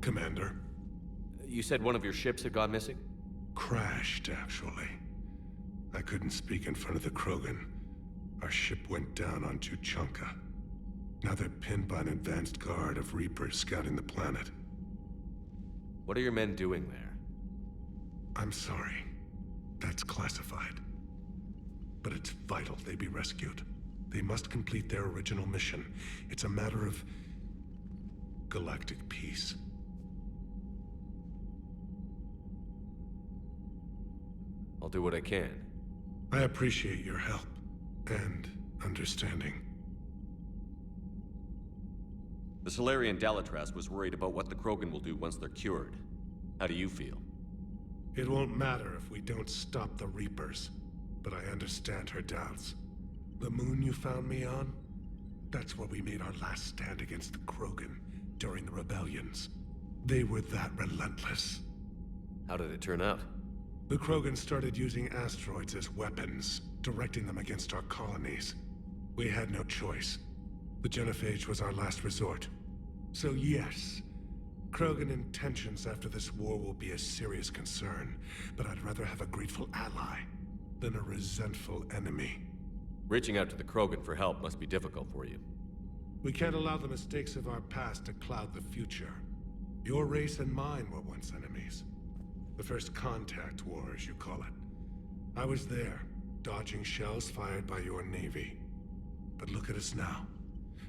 Commander. You said one of your ships had gone missing? Crashed, actually. I couldn't speak in front of the Krogan. Our ship went down on Tuchanka. Now they're pinned by an advanced guard of Reapers scouting the planet. What are your men doing there? I'm sorry. That's classified. But it's vital they be rescued. They must complete their original mission. It's a matter of galactic peace. I'll do what I can. I appreciate your help and understanding. The Solarian Dalatras was worried about what the Krogan will do once they're cured. How do you feel? It won't matter if we don't stop the Reapers, but I understand her doubts. The moon you found me on? That's where we made our last stand against the Krogan during the rebellions. They were that relentless. How did it turn out? The Krogan started using asteroids as weapons, directing them against our colonies. We had no choice. The genophage was our last resort. So yes, Krogan intentions after this war will be a serious concern, but I'd rather have a grateful ally than a resentful enemy. Reaching out to the Krogan for help must be difficult for you. We can't allow the mistakes of our past to cloud the future. Your race and mine were once enemies. The first contact war, as you call it. I was there, dodging shells fired by your navy. But look at us now,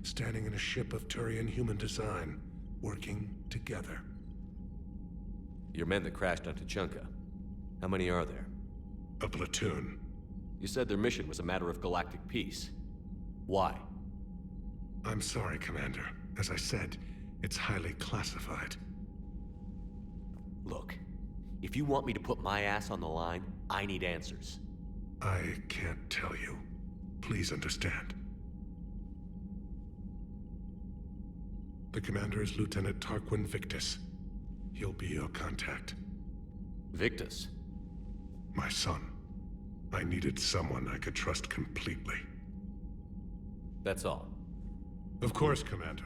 standing in a ship of Turian human design, working together. Your men that crashed on Tuchanka. How many are there? A platoon. You said their mission was a matter of galactic peace. Why? I'm sorry, Commander. As I said, it's highly classified. Look, if you want me to put my ass on the line, I need answers. I can't tell you. Please understand. The commander is Lieutenant Tarquin Victus. He'll be your contact. Victus? My son. I needed someone I could trust completely. That's all. Of course, Commander.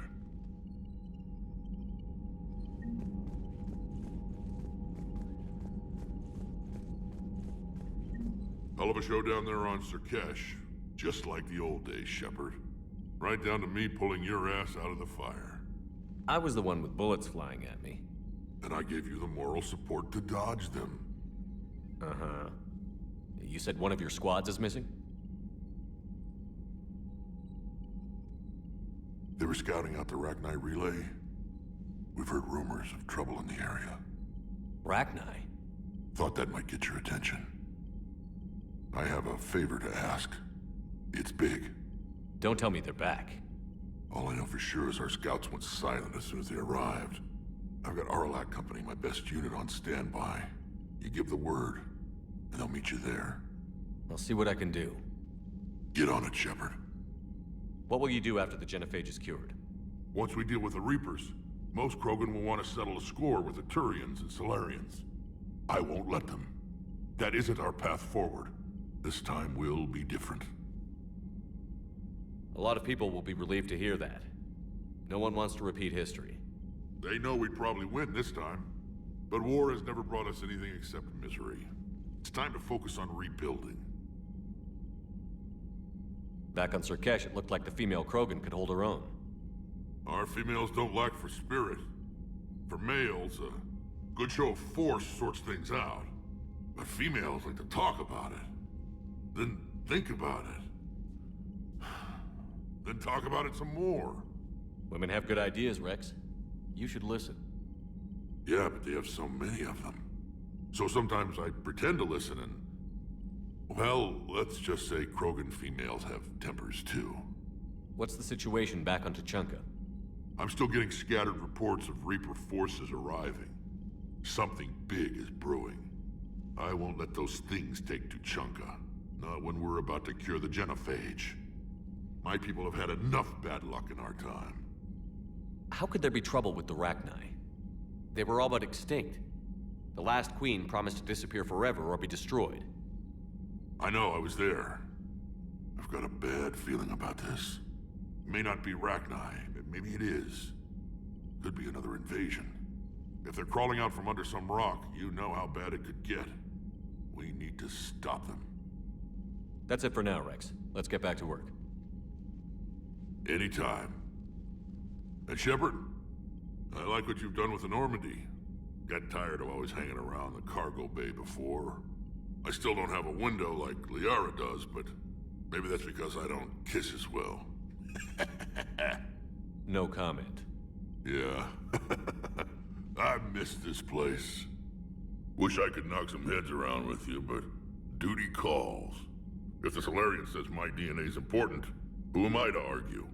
Hell of a show down there on Surkesh. Just like the old days, Shepard. Right down to me pulling your ass out of the fire. I was the one with bullets flying at me. And I gave you the moral support to dodge them. Uh-huh. You said one of your squads is missing? They were scouting out the Rachni relay. We've heard rumors of trouble in the area. Rachni? Thought that might get your attention. I have a favor to ask. It's big. Don't tell me they're back. All I know for sure is our scouts went silent as soon as they arrived. I've got Arlac Company, my best unit, on standby. You give the word, and I'll meet you there. I'll see what I can do. Get on it, Shepard. What will you do after the genophage is cured? Once we deal with the Reapers, most Krogan will want to settle a score with the Turians and Solarians. I won't let them. That isn't our path forward. This time will be different. A lot of people will be relieved to hear that. No one wants to repeat history. They know we'd probably win this time. But war has never brought us anything except misery. It's time to focus on rebuilding. Back on Surkesh, it looked like the female Krogan could hold her own. Our females don't lack for spirit. For males, a good show of force sorts things out. But females like to talk about it. Then think about it. Then talk about it some more. Women have good ideas, Rex. You should listen. Yeah, but they have so many of them. So sometimes I pretend to listen and... Well, let's just say Krogan females have tempers too. What's the situation back on Tuchanka? I'm still getting scattered reports of Reaper forces arriving. Something big is brewing. I won't let those things take Tuchanka. Not when we're about to cure the genophage. My people have had enough bad luck in our time. How could there be trouble with the Rachni? They were all but extinct. The last queen promised to disappear forever or be destroyed. I know, I was there. I've got a bad feeling about this. It may not be Rachni, but maybe it is. Could be another invasion. If they're crawling out from under some rock, you know how bad it could get. We need to stop them. That's it for now, Rex. Let's get back to work. Anytime. And Shepard, I like what you've done with the Normandy. Got tired of always hanging around the cargo bay before. I still don't have a window like Liara does, but maybe that's because I don't kiss as well. No comment. Yeah. I miss this place. Wish I could knock some heads around with you, but duty calls. If the Solarian says my DNA's important, who am I to argue?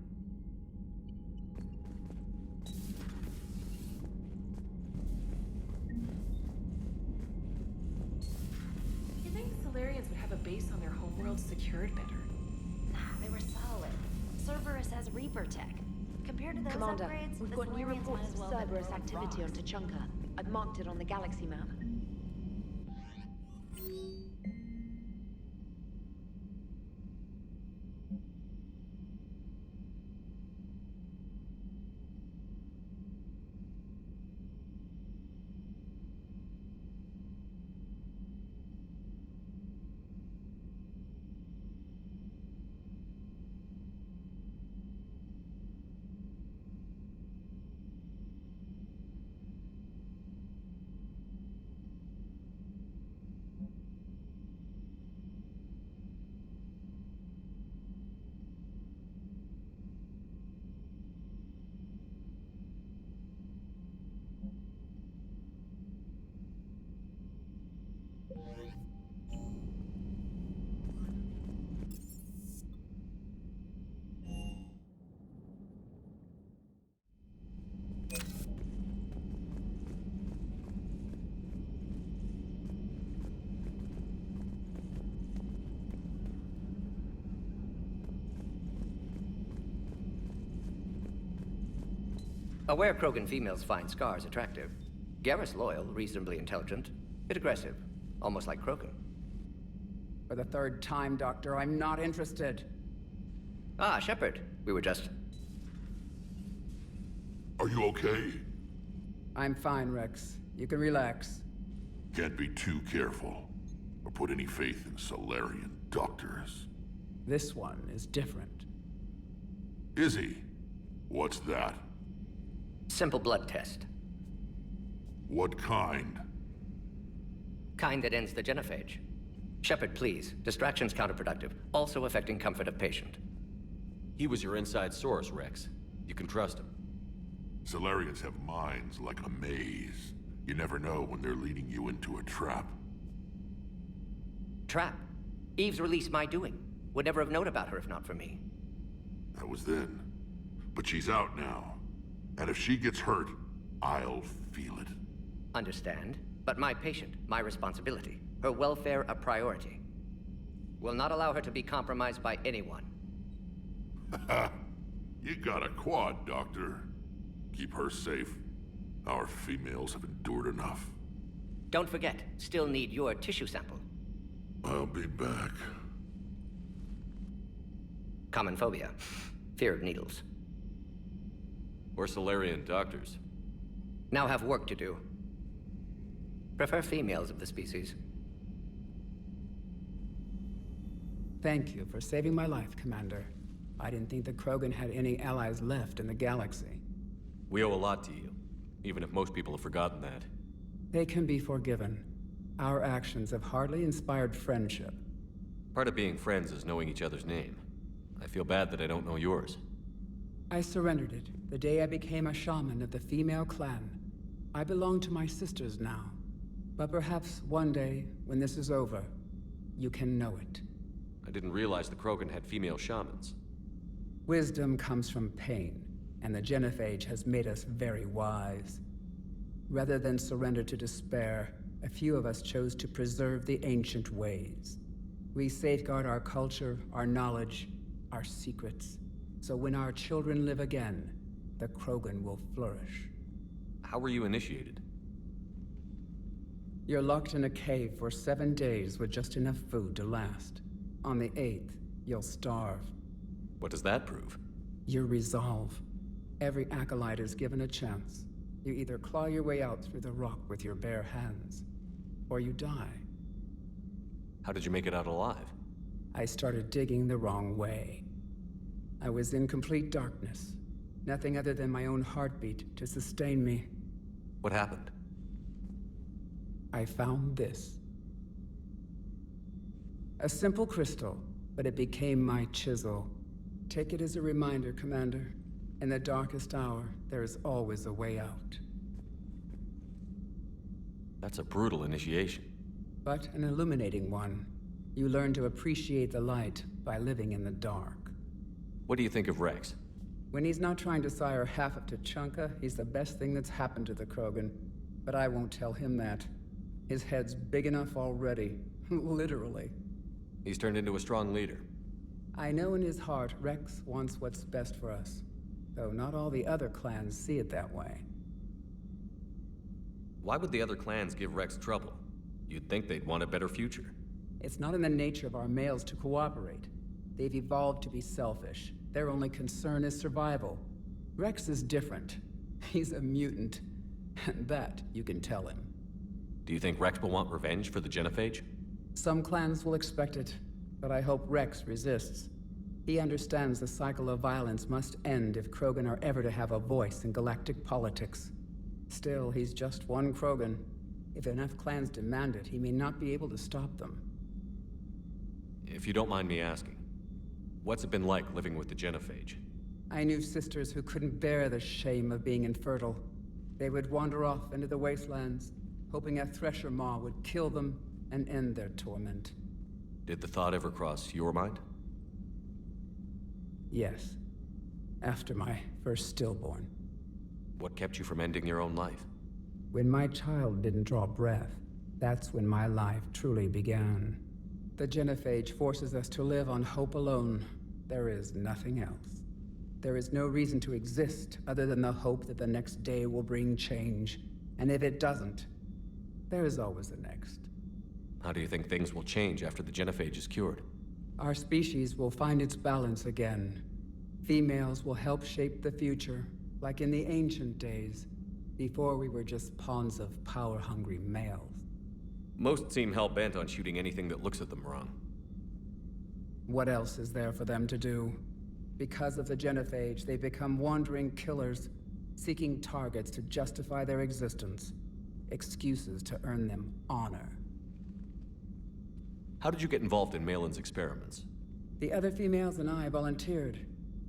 You think the Solarians would have a base on their homeworld secured better? Nah, they were solid. Cerberus has Reaper tech. Compared to those Commander, upgrades, we've the got new Solarians might reports as of well have been Cerberus rolling activity on rocks. Tuchanka. I've marked it on the galaxy map. Aware Krogan females find scars attractive. Garrus loyal, reasonably intelligent, bit aggressive, almost like Krogan. For the third time, Doctor, I'm not interested. Ah, Shepard. We were just... Are you okay? I'm fine, Rex. You can relax. Can't be too careful, or put any faith in Solarian doctors. This one is different. Is he? What's that? Simple blood test. What kind? Kind that ends the genophage. Shepard, please. Distraction's counterproductive, also affecting comfort of patient. He was your inside source, Rex. You can trust him. Solarians have minds like a maze. You never know when they're leading you into a trap. Trap. Eve's release my doing. Would never have known about her if not for me. That was then. But she's out now. And if she gets hurt, I'll feel it. Understand. But my patient, my responsibility. Her welfare a priority. Will not allow her to be compromised by anyone. You got a quad, Doctor. Keep her safe. Our females have endured enough. Don't forget, still need your tissue sample. I'll be back. Common phobia. Fear of needles. We're Solarian doctors. Now have work to do. Prefer females of the species. Thank you for saving my life, Commander. I didn't think the Krogan had any allies left in the galaxy. We owe a lot to you, even if most people have forgotten that. They can be forgiven. Our actions have hardly inspired friendship. Part of being friends is knowing each other's name. I feel bad that I don't know yours. I surrendered it the day I became a shaman of the female clan. I belong to my sisters now. But perhaps one day, when this is over, you can know it. I didn't realize the Krogan had female shamans. Wisdom comes from pain, and the genophage has made us very wise. Rather than surrender to despair, a few of us chose to preserve the ancient ways. We safeguard our culture, our knowledge, our secrets. So when our children live again, the Krogan will flourish. How were you initiated? You're locked in a cave for 7 days with just enough food to last. On the 8th, you'll starve. What does that prove? Your resolve. Every acolyte is given a chance. You either claw your way out through the rock with your bare hands, or you die. How did you make it out alive? I started digging the wrong way. I was in complete darkness. Nothing other than my own heartbeat to sustain me. What happened? I found this. A simple crystal, but it became my chisel. Take it as a reminder, Commander. In the darkest hour, there is always a way out. That's a brutal initiation. But an illuminating one. You learn to appreciate the light by living in the dark. What do you think of Rex? When he's not trying to sire half of Tuchanka, he's the best thing that's happened to the Krogan. But I won't tell him that. His head's big enough already. Literally. He's turned into a strong leader. I know in his heart Rex wants what's best for us. Though not all the other clans see it that way. Why would the other clans give Rex trouble? You'd think they'd want a better future. It's not in the nature of our males to cooperate. They've evolved to be selfish. Their only concern is survival. Rex is different. He's a mutant. And that you can tell him. Do you think Rex will want revenge for the Genophage? Some clans will expect it, but I hope Rex resists. He understands the cycle of violence must end if Krogan are ever to have a voice in galactic politics. Still, he's just one Krogan. If enough clans demand it, he may not be able to stop them. If you don't mind me asking, what's it been like living with the Genophage? I knew sisters who couldn't bear the shame of being infertile. They would wander off into the wastelands, hoping a thresher maw would kill them and end their torment. Did the thought ever cross your mind? Yes. After my first stillborn. What kept you from ending your own life? When my child didn't draw breath, that's when my life truly began. The Genophage forces us to live on hope alone. There is nothing else. There is no reason to exist other than the hope that the next day will bring change. And if it doesn't, there is always the next. How do you think things will change after the Genophage is cured? Our species will find its balance again. Females will help shape the future, like in the ancient days, before we were just pawns of power-hungry males. Most seem hell-bent on shooting anything that looks at them wrong. What else is there for them to do? Because of the Genophage, they become wandering killers, seeking targets to justify their existence. Excuses to earn them honor. How did you get involved in Malin's experiments? The other females and I volunteered.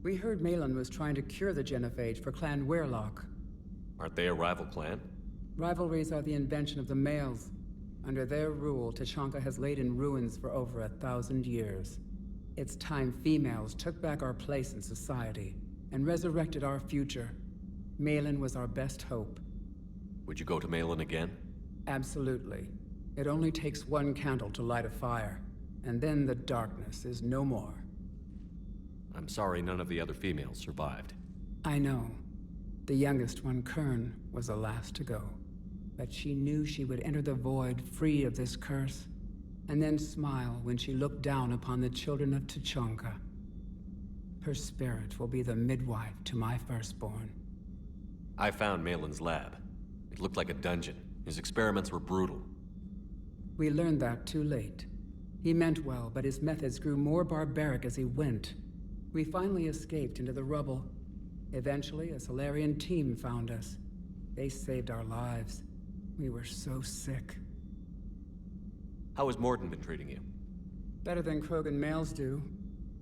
We heard Malin was trying to cure the Genophage for Clan Weirlock. Aren't they a rival clan? Rivalries are the invention of the males. Under their rule, Tuchanka has laid in ruins for over 1,000 years. It's time females took back our place in society and resurrected our future. Malin was our best hope. Would you go to Malin again? Absolutely. It only takes one candle to light a fire, and then the darkness is no more. I'm sorry none of the other females survived. I know. The youngest one, Kern, was the last to go. But she knew she would enter the void free of this curse, and then smile when she looked down upon the children of Tuchanka. Her spirit will be the midwife to my firstborn. I found Malin's lab. It looked like a dungeon. His experiments were brutal. We learned that too late. He meant well, but his methods grew more barbaric as he went. We finally escaped into the rubble. Eventually, a Solarian team found us. They saved our lives. We were so sick. How has Morden been treating you? Better than Krogan males do.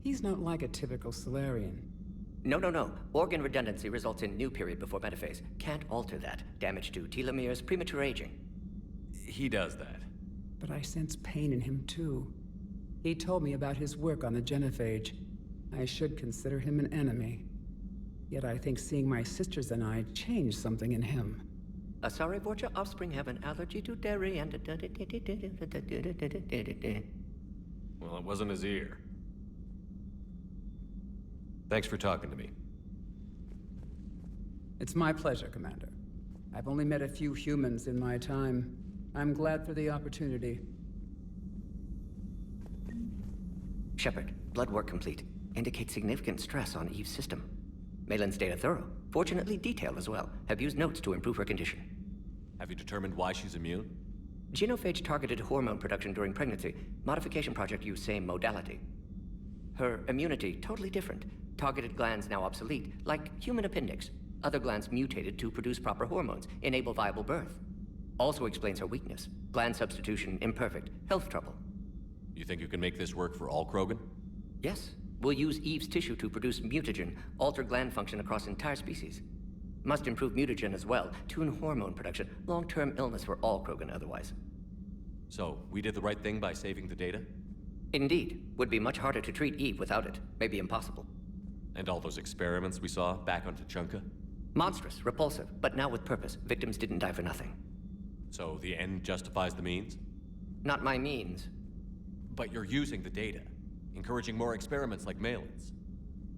He's not like a typical Solarian. No. Organ redundancy results in new period before metaphase. Can't alter that. Damage to telomeres, premature aging. He does that. But I sense pain in him too. He told me about his work on the Genophage. I should consider him an enemy. Yet I think seeing my sisters and I changed something in him. Sorry, but your offspring have an allergy to dairy and... Well, it wasn't his ear. Thanks for talking to me. It's my pleasure, Commander. I've only met a few humans in my time. I'm glad for the opportunity. Shepard, blood work complete. Indicates significant stress on Eve's system. Malin's data thorough, fortunately detailed as well. Have used notes to improve her condition. Have you determined why she's immune? Genophage targeted hormone production during pregnancy. Modification project used same modality. Her immunity, totally different. Targeted glands now obsolete, like human appendix. Other glands mutated to produce proper hormones, enable viable birth. Also explains her weakness. Gland substitution imperfect. Health trouble. You think you can make this work for all Krogan? Yes. We'll use Eve's tissue to produce mutagen, alter gland function across entire species. Must improve mutagen as well, tune hormone production. Long-term illness for all Krogan otherwise. So, we did the right thing by saving the data? Indeed. Would be much harder to treat Eve without it. Maybe impossible. And all those experiments we saw back on Tuchanka? Monstrous, repulsive, but now with purpose. Victims didn't die for nothing. So the end justifies the means? Not my means. But you're using the data, encouraging more experiments like Malin's.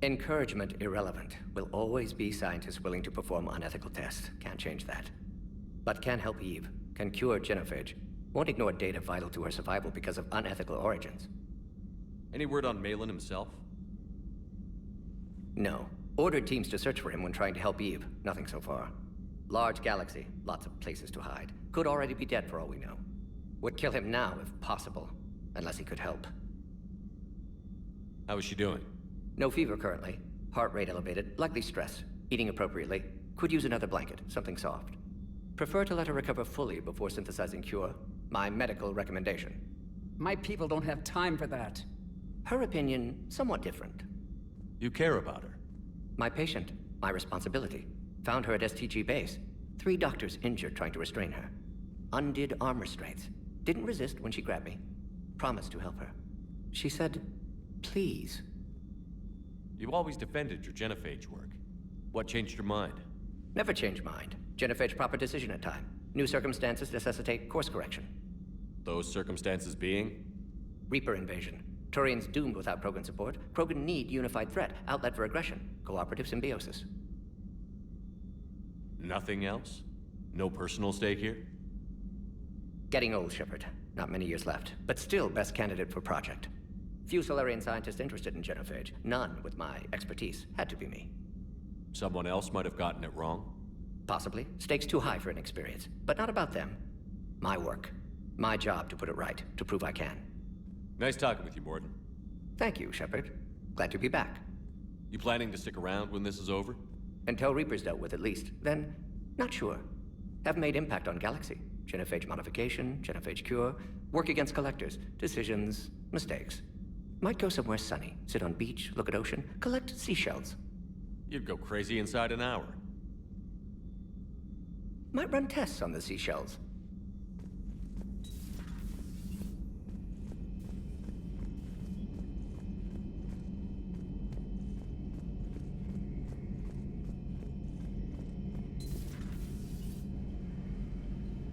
Encouragement irrelevant. Will always be scientists willing to perform unethical tests. Can't change that. But can help Eve. Can cure genophage. Won't ignore data vital to her survival because of unethical origins. Any word on Malin himself? No. Ordered teams to search for him when trying to help Eve. Nothing so far. Large galaxy. Lots of places to hide. Could already be dead for all we know. Would kill him now if possible. Unless he could help. How is she doing? No fever currently. Heart rate elevated. Likely stress. Eating appropriately. Could use another blanket. Something soft. Prefer to let her recover fully before synthesizing cure. My medical recommendation. My people don't have time for that. Her opinion, somewhat different. You care about her. My patient, my responsibility. Found her at STG base. 3 doctors injured trying to restrain her. Undid arm restraints. Didn't resist when she grabbed me. Promised to help her. She said, please. You always defended your genophage work. What changed your mind? Never change mind. Genophage proper decision at time. New circumstances necessitate course correction. Those circumstances being? Reaper invasion. Turians doomed without Krogan support. Krogan need unified threat, outlet for aggression. Cooperative symbiosis. Nothing else? No personal stake here? Getting old, Shepard. Not many years left, but still best candidate for project. Few Solarian scientists interested in genophage. None with my expertise. Had to be me. Someone else might have gotten it wrong? Possibly. Stakes too high for inexperience. But not about them. My work. My job to put it right. To prove I can. Nice talking with you, Morden. Thank you, Shepard. Glad to be back. You planning to stick around when this is over? Until Reaper's dealt with, at least. Then, not sure. Have made impact on Galaxy. Genophage modification, genophage cure, work against collectors, decisions, mistakes. Might go somewhere sunny, sit on beach, look at ocean, collect seashells. You'd go crazy inside an hour. Might run tests on the seashells.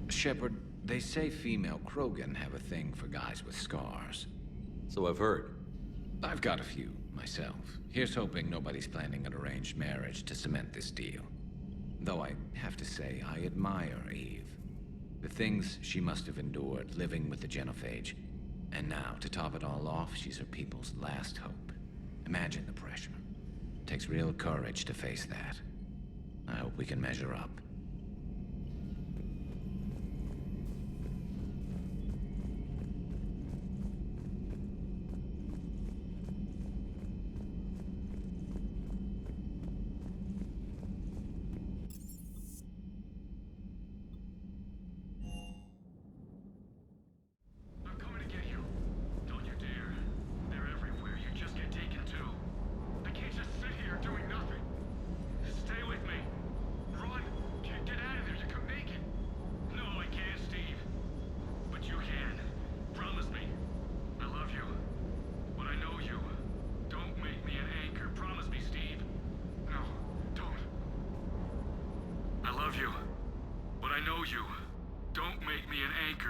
Shepard, they say female Krogan have a thing for guys with scars. So I've heard. I've got a few, myself. Here's hoping nobody's planning an arranged marriage to cement this deal. Though I have to say, I admire Eve. The things she must have endured living with the genophage. And now, to top it all off, she's her people's last hope. Imagine the pressure. Takes real courage to face that. I hope we can measure up.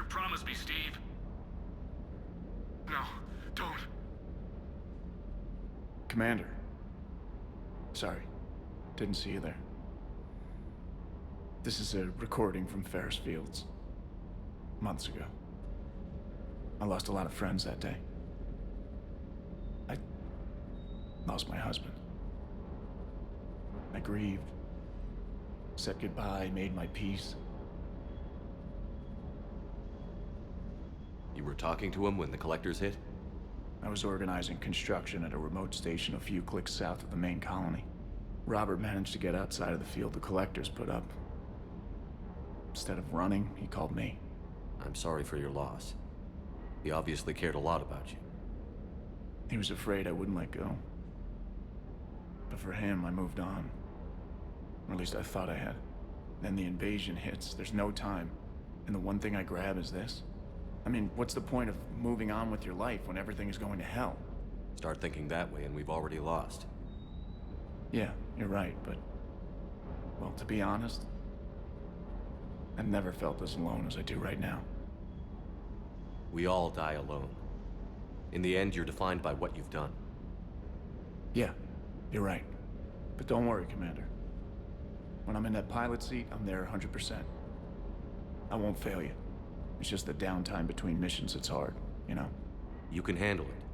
Promise me, Steve. No, don't. Commander. Sorry. Didn't see you there. This is a recording from Ferris Fields. Months ago. I lost a lot of friends that day. I lost my husband. I grieved. Said goodbye, made my peace. You were talking to him when the collectors hit? I was organizing construction at a remote station a few clicks south of the main colony. Robert managed to get outside of the field the collectors put up. Instead of running, he called me. I'm sorry for your loss. He obviously cared a lot about you. He was afraid I wouldn't let go. But for him, I moved on. Or at least I thought I had. Then the invasion hits, there's no time. And the one thing I grab is this. I mean, what's the point of moving on with your life when everything is going to hell? Start thinking that way and we've already lost. Yeah, you're right, but... well, to be honest, I've never felt as alone as I do right now. We all die alone. In the end, you're defined by what you've done. Yeah, you're right. But don't worry, Commander. When I'm in that pilot seat, I'm there 100%. I won't fail you. It's just the downtime between missions that's hard, you know? You can handle it.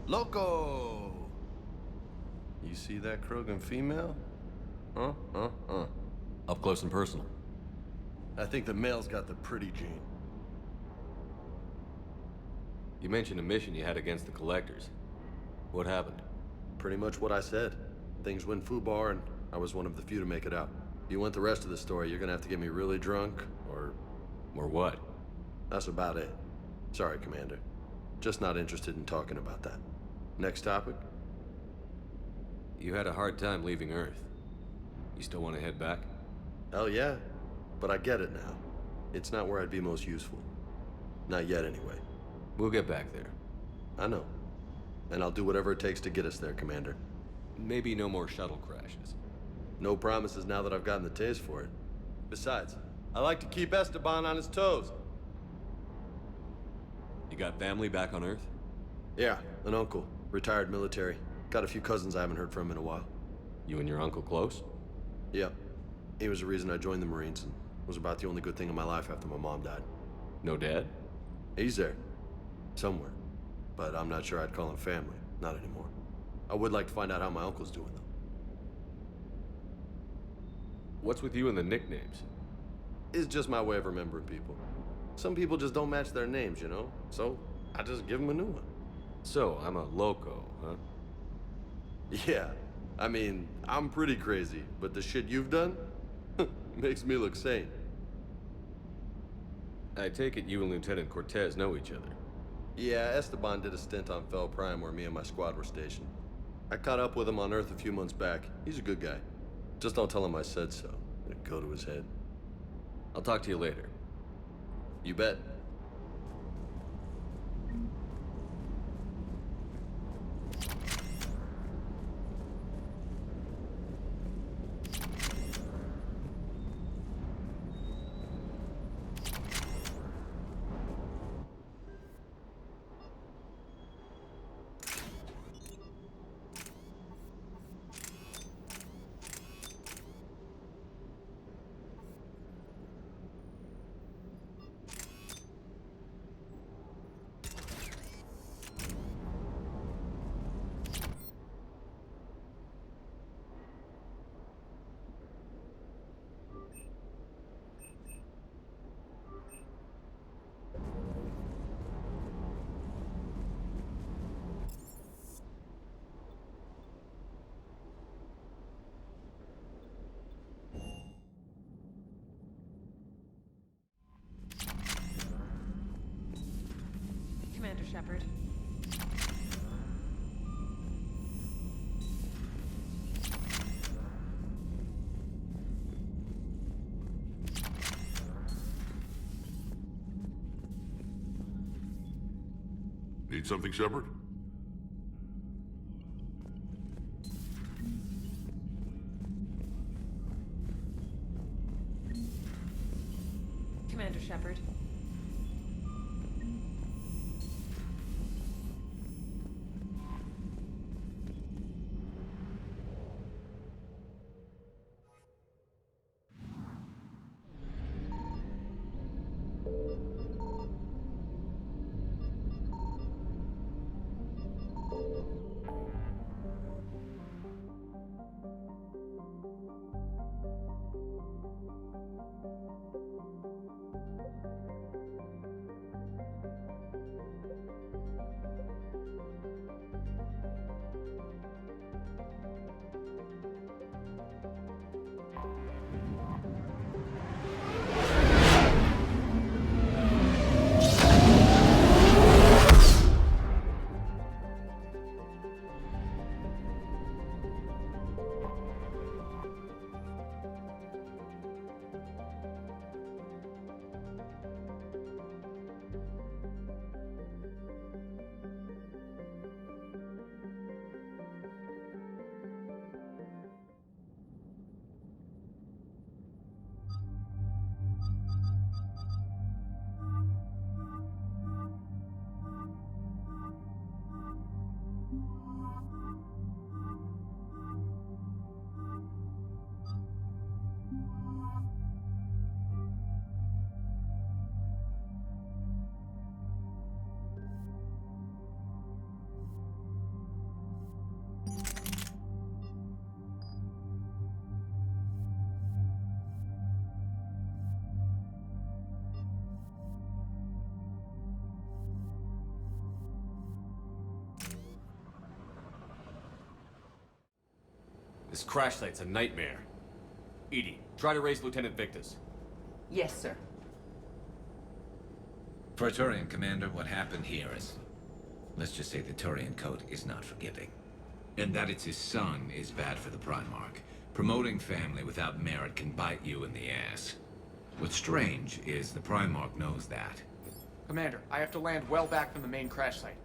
Loco! You see that Krogan female? Huh? Up close and personal. I think the male's got the pretty gene. You mentioned a mission you had against the collectors. What happened? Pretty much what I said. Things went foobar, and I was one of the few to make it out. If you want the rest of the story, you're gonna have to get me really drunk, or... Or what? That's about it. Sorry, Commander. Just not interested in talking about that. Next topic? You had a hard time leaving Earth. You still want to head back? Hell yeah. But I get it now. It's not where I'd be most useful. Not yet, anyway. We'll get back there. I know. And I'll do whatever it takes to get us there, Commander. Maybe no more shuttle crashes. No promises now that I've gotten the taste for it. Besides, I like to keep Esteban on his toes. You got family back on Earth? Yeah, an uncle. Retired military. Got a few cousins I haven't heard from in a while. You and your uncle close? Yeah. He was the reason I joined the Marines and was about the only good thing in my life after my mom died. No dad? He's there. Somewhere. But I'm not sure I'd call him family. Not anymore. I would like to find out how my uncle's doing, though. What's with you and the nicknames? It's just my way of remembering people. Some people just don't match their names, you know? So, I just give them a new one. So, I'm a loco, huh? Yeah. I mean, I'm pretty crazy, but the shit you've done makes me look sane. I take it you and Lieutenant Cortez know each other. Yeah, Esteban did a stint on Fel Prime where me and my squad were stationed. I caught up with him on Earth a few months back. He's a good guy. Just don't tell him I said so. It'll go to his head. I'll talk to you later. You bet. Commander Shepard. Need something, Shepard? Commander Shepard. This crash site's a nightmare. Edie, try to raise Lieutenant Victus. Yes, sir. For a Turian commander, what happened here is... let's just say the Turian code is not forgiving. And that it's his son is bad for the Primarch. Promoting family without merit can bite you in the ass. What's strange is the Primarch knows that. Commander, I have to land well back from the main crash site.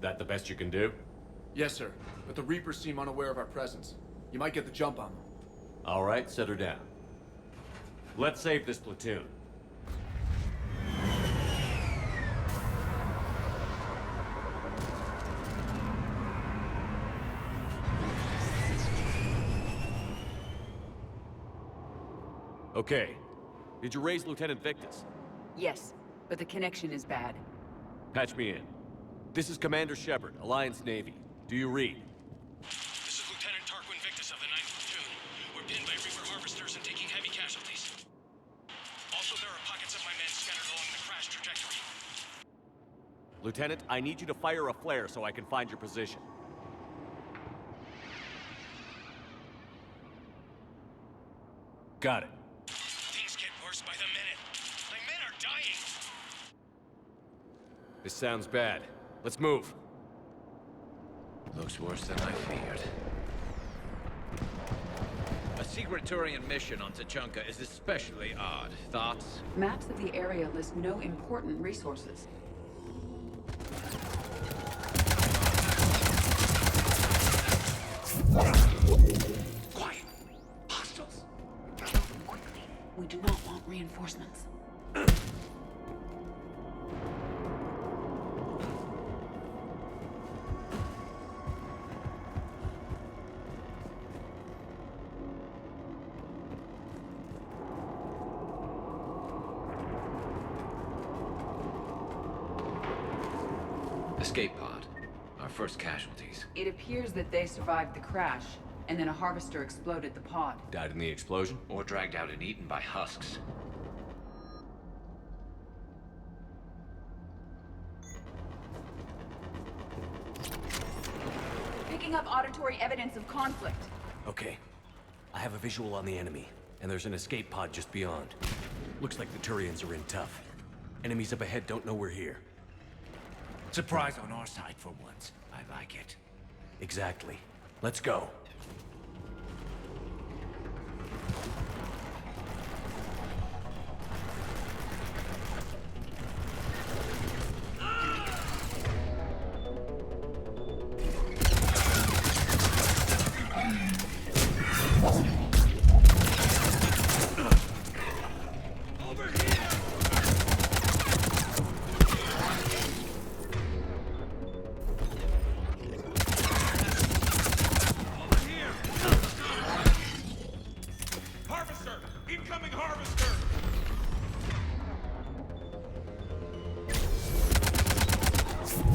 That the best you can do? Yes, sir. But the Reapers seem unaware of our presence. You might get the jump on them. All right, set her down. Let's save this platoon. Okay. Did you raise Lieutenant Victus? Yes, but the connection is bad. Patch me in. This is Commander Shepard, Alliance Navy. Do you read? This is Lieutenant Tarquin Victus of the 9th Platoon. We're pinned by Reaper harvesters and taking heavy casualties. Also, there are pockets of my men scattered along the crash trajectory. Lieutenant, I need you to fire a flare so I can find your position. Got it. Things get worse by the minute. My men are dying. This sounds bad. Let's move. Look looks worse than I feared. A secret Turian mission on Tuchanka is especially odd. Thoughts? Maps of the area list no important resources. Quiet! Hostiles! Kill them quickly. We do not want reinforcements. Escape pod. Our first casualties. It appears that they survived the crash, and then a harvester exploded the pod. Died in the explosion? Or dragged out and eaten by husks. Picking up auditory evidence of conflict. Okay. I have a visual on the enemy, and there's an escape pod just beyond. Looks like the Turians are in tough. Enemies up ahead don't know we're here. Surprise on our side for once. I like it. Exactly. Let's go.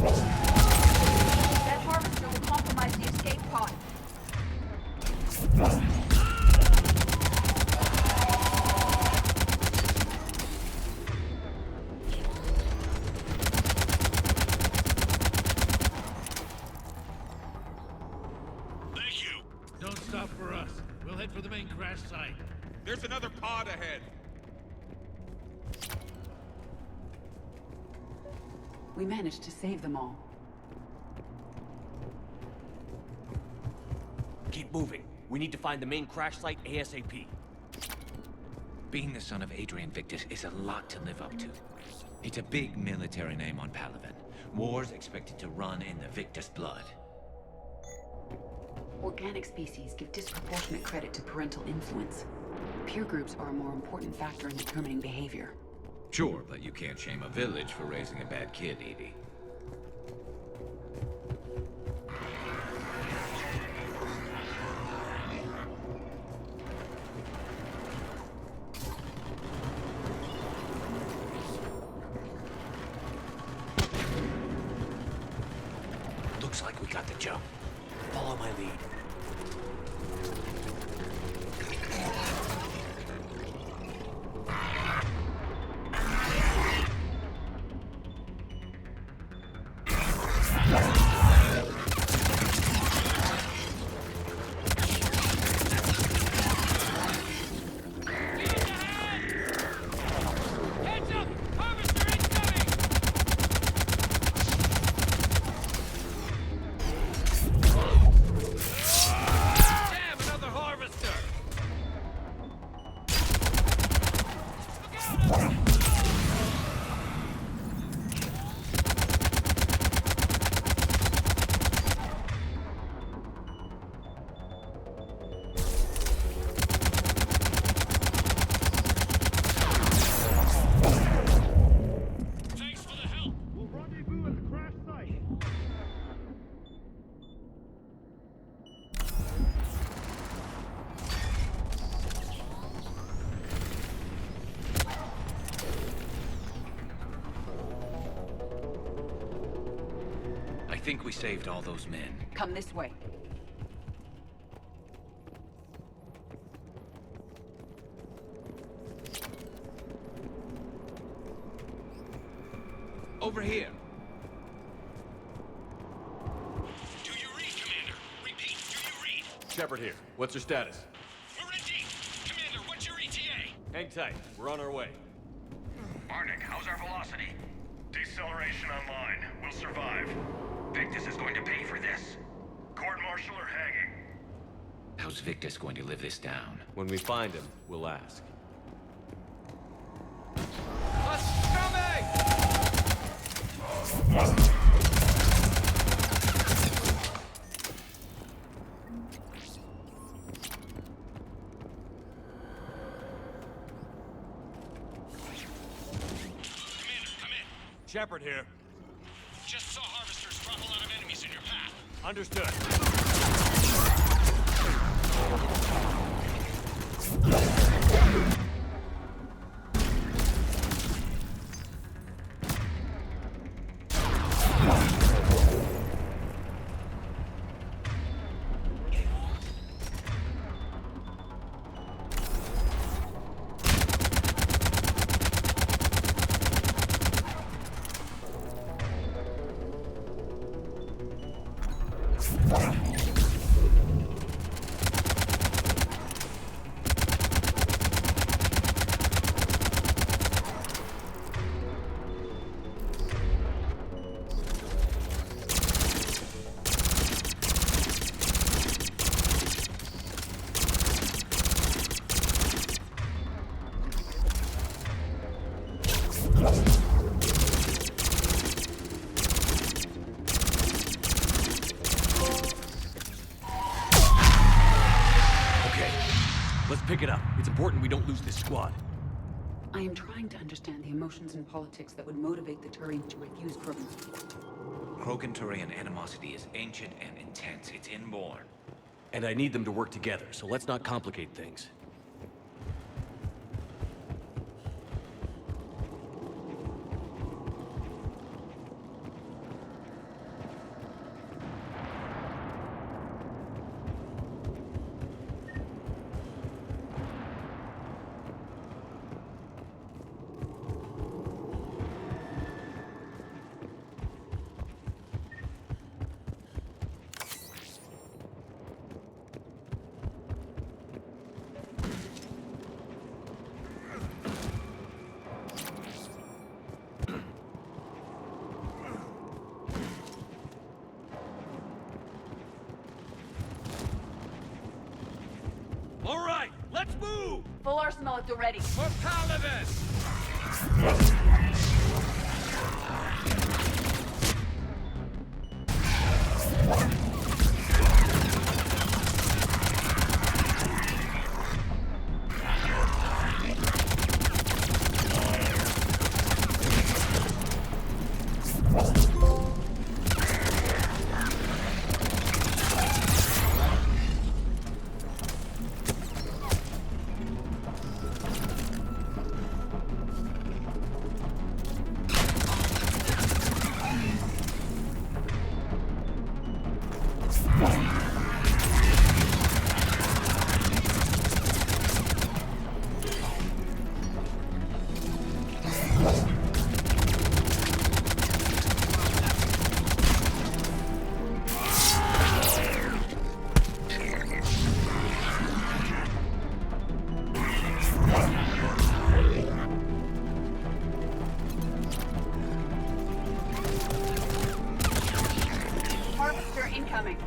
That harvester will compromise the escape pod. Thank you. Don't stop for us. We'll head for the main crash site. There's another pod ahead. We managed to save them all. Keep moving. We need to find the main crash site ASAP. Being the son of Adrian Victus is a lot to live up to. It's a big military name on Palaven. War's expected to run in the Victus blood. Organic species give disproportionate credit to parental influence. Peer groups are a more important factor in determining behavior. Sure, but you can't shame a village for raising a bad kid, Edie. Looks like we got the jump. Follow my lead. I think we saved all those men. Come this way. Over here. Do you read, Commander? Repeat, do you read? Shepard here. What's your status? We're in deep. Commander, what's your ETA? Hang tight. We're on our way. Arnik, how's our velocity? Deceleration online. We'll survive. Victus is going to pay for this. Marshall or hanging? How's Victus going to live this down? When we find him, we'll ask. Shepard here. Just saw harvesters drop a lot of enemies in your path. Understood. Pick it up. It's important we don't lose this squad. I am trying to understand the emotions and politics that would motivate the Turian to refuse Krogan support. Krogan-Turian animosity is ancient and intense. It's inborn. And I need them to work together, so let's not complicate things. All right, let's move! Full arsenal at the ready. For Paladin! Harvester incoming.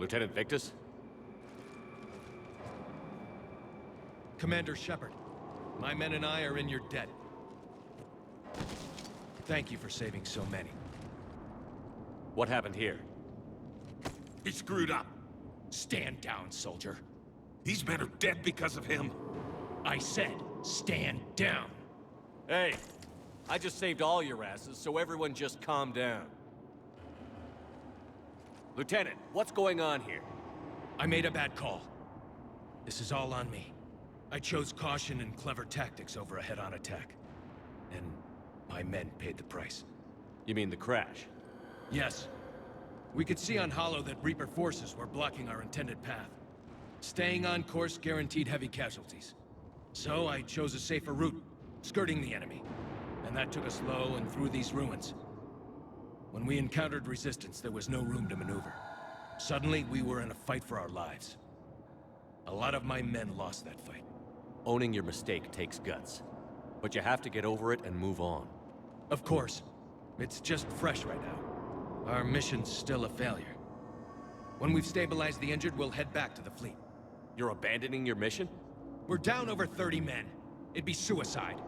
Lieutenant Victus? Commander Shepard, my men and I are in your debt. Thank you for saving so many. What happened here? He screwed up. Stand down, soldier. These men are dead because of him. I said, stand down. Hey, I just saved all your asses, so everyone just calm down. Lieutenant, what's going on here? I made a bad call. This is all on me. I chose caution and clever tactics over a head-on attack. And my men paid the price. You mean the crash? Yes. We could see on Hollow that Reaper forces were blocking our intended path. Staying on course guaranteed heavy casualties. So I chose a safer route, skirting the enemy. And that took us low and through these ruins. When we encountered resistance, there was no room to maneuver. Suddenly, we were in a fight for our lives. A lot of my men lost that fight. Owning your mistake takes guts. But you have to get over it and move on. Of course. It's just fresh right now. Our mission's still a failure. When we've stabilized the injured, we'll head back to the fleet. You're abandoning your mission? We're down over 30 men. It'd be suicide.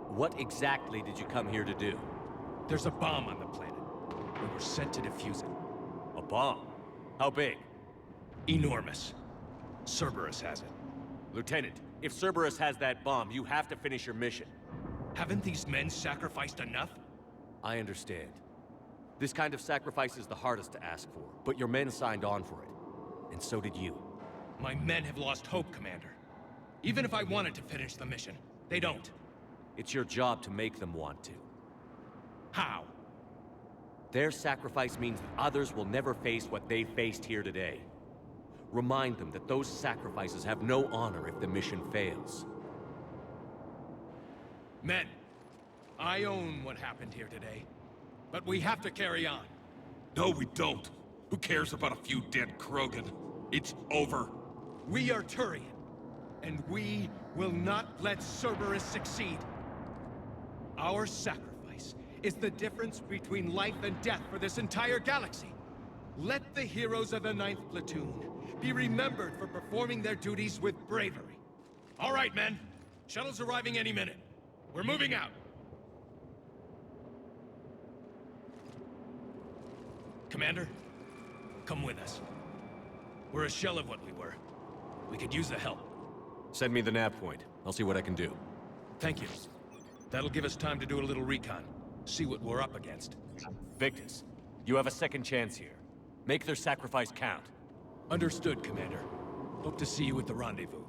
What exactly did you come here to do? There's a bomb on the planet. We were sent to defuse it. A bomb? How big? Enormous. Cerberus has it. Lieutenant, if Cerberus has that bomb, you have to finish your mission. Haven't these men sacrificed enough? I understand. This kind of sacrifice is the hardest to ask for, but your men signed on for it. And so did you. My men have lost hope, Commander. Even if I wanted to finish the mission, they don't. It's your job to make them want to. How? Their sacrifice means that others will never face what they faced here today. Remind them that those sacrifices have no honor if the mission fails. Men, I own what happened here today. But we have to carry on. No, we don't. Who cares about a few dead Krogan? It's over. We are Turian, and we will not let Cerberus succeed. Our sacrifice is the difference between life and death for this entire galaxy. Let the heroes of the 9th Platoon be remembered for performing their duties with bravery. All right, men. Shuttle's arriving any minute. We're moving out. Commander, come with us. We're a shell of what we were. We could use the help. Send me the nav point. I'll see what I can do. Thank you. That'll give us time to do a little recon. See what we're up against. Victus, you have a second chance here. Make their sacrifice count. Understood, Commander. Hope to see you at the rendezvous.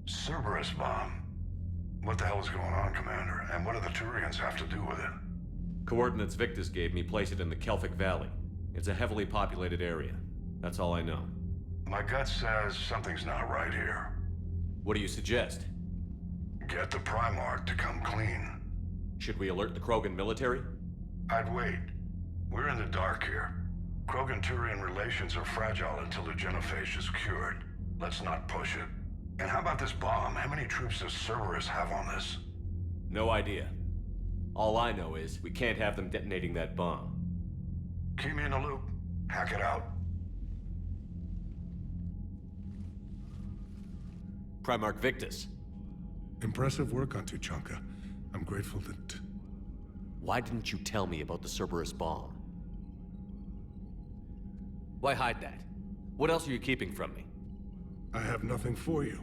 Cerberus bomb. What the hell is going on, Commander? And what do the Turians have to do with it? Coordinates Victus gave me place it in the Kelphic Valley. It's a heavily populated area. That's all I know. My gut says something's not right here. What do you suggest? Get the Primarch to come clean. Should we alert the Krogan military? I'd wait. We're in the dark here. Krogan-Turian relations are fragile until the genophage is cured. Let's not push it. And how about this bomb? How many troops does Cerberus have on this? No idea. All I know is we can't have them detonating that bomb. Keep me in the loop. Hack it out. Primarch Victus. Impressive work on Tuchanka. I'm grateful that... Why didn't you tell me about the Cerberus bomb? Why hide that? What else are you keeping from me? I have nothing for you.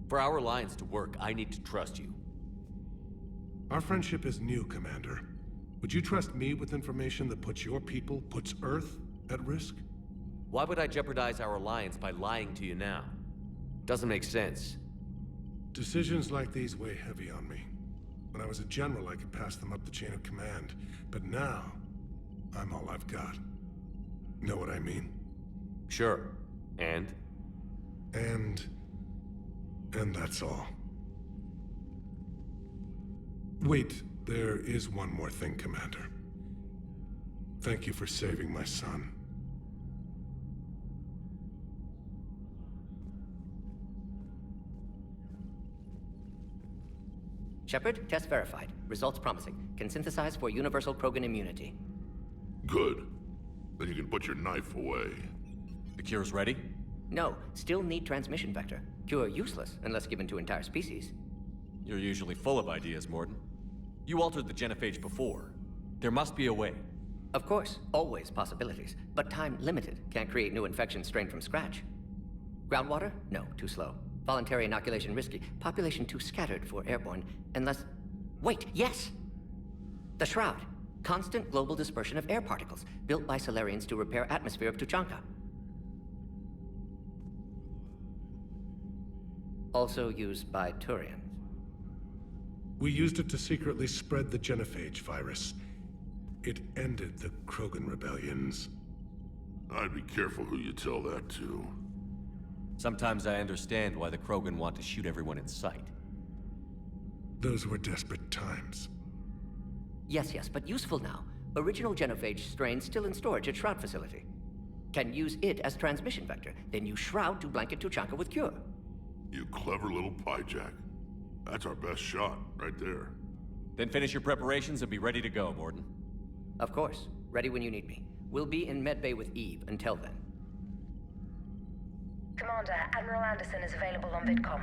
For our alliance to work, I need to trust you. Our friendship is new, Commander. Would you trust me with information that puts your people, puts Earth, at risk? Why would I jeopardize our alliance by lying to you now? Doesn't make sense. Decisions like these weigh heavy on me. When I was a general, I could pass them up the chain of command. But now, I'm all I've got. Know what I mean? Sure. And that's all. Wait, there is one more thing, Commander. Thank you for saving my son. Shepard, test verified. Results promising. Can synthesize for universal Krogan immunity. Good. Then you can put your knife away. The cure's ready? No, still need transmission vector. Cure useless unless given to entire species. You're usually full of ideas, Morden. You altered the genophage before. There must be a way. Of course, always possibilities, but time limited. Can't create new infection strain from scratch. Groundwater? No, too slow. Voluntary inoculation risky. Population too scattered for airborne, unless... Wait, yes! The Shroud. Constant global dispersion of air particles, built by Solarians to repair atmosphere of Tuchanka. Also used by Turians. We used it to secretly spread the genophage virus. It ended the Krogan rebellions. I'd be careful who you tell that to. Sometimes I understand why the Krogan want to shoot everyone in sight. Those were desperate times. Yes, but useful now. Original genophage strain still in storage at Shroud facility. Can use it as transmission vector, then use Shroud to blanket Tuchanka with cure. You clever little pyjack. That's our best shot, right there. Then finish your preparations and be ready to go, Morden. Of course. Ready when you need me. We'll be in medbay with Eve until then. Commander, Admiral Anderson is available on VidCom.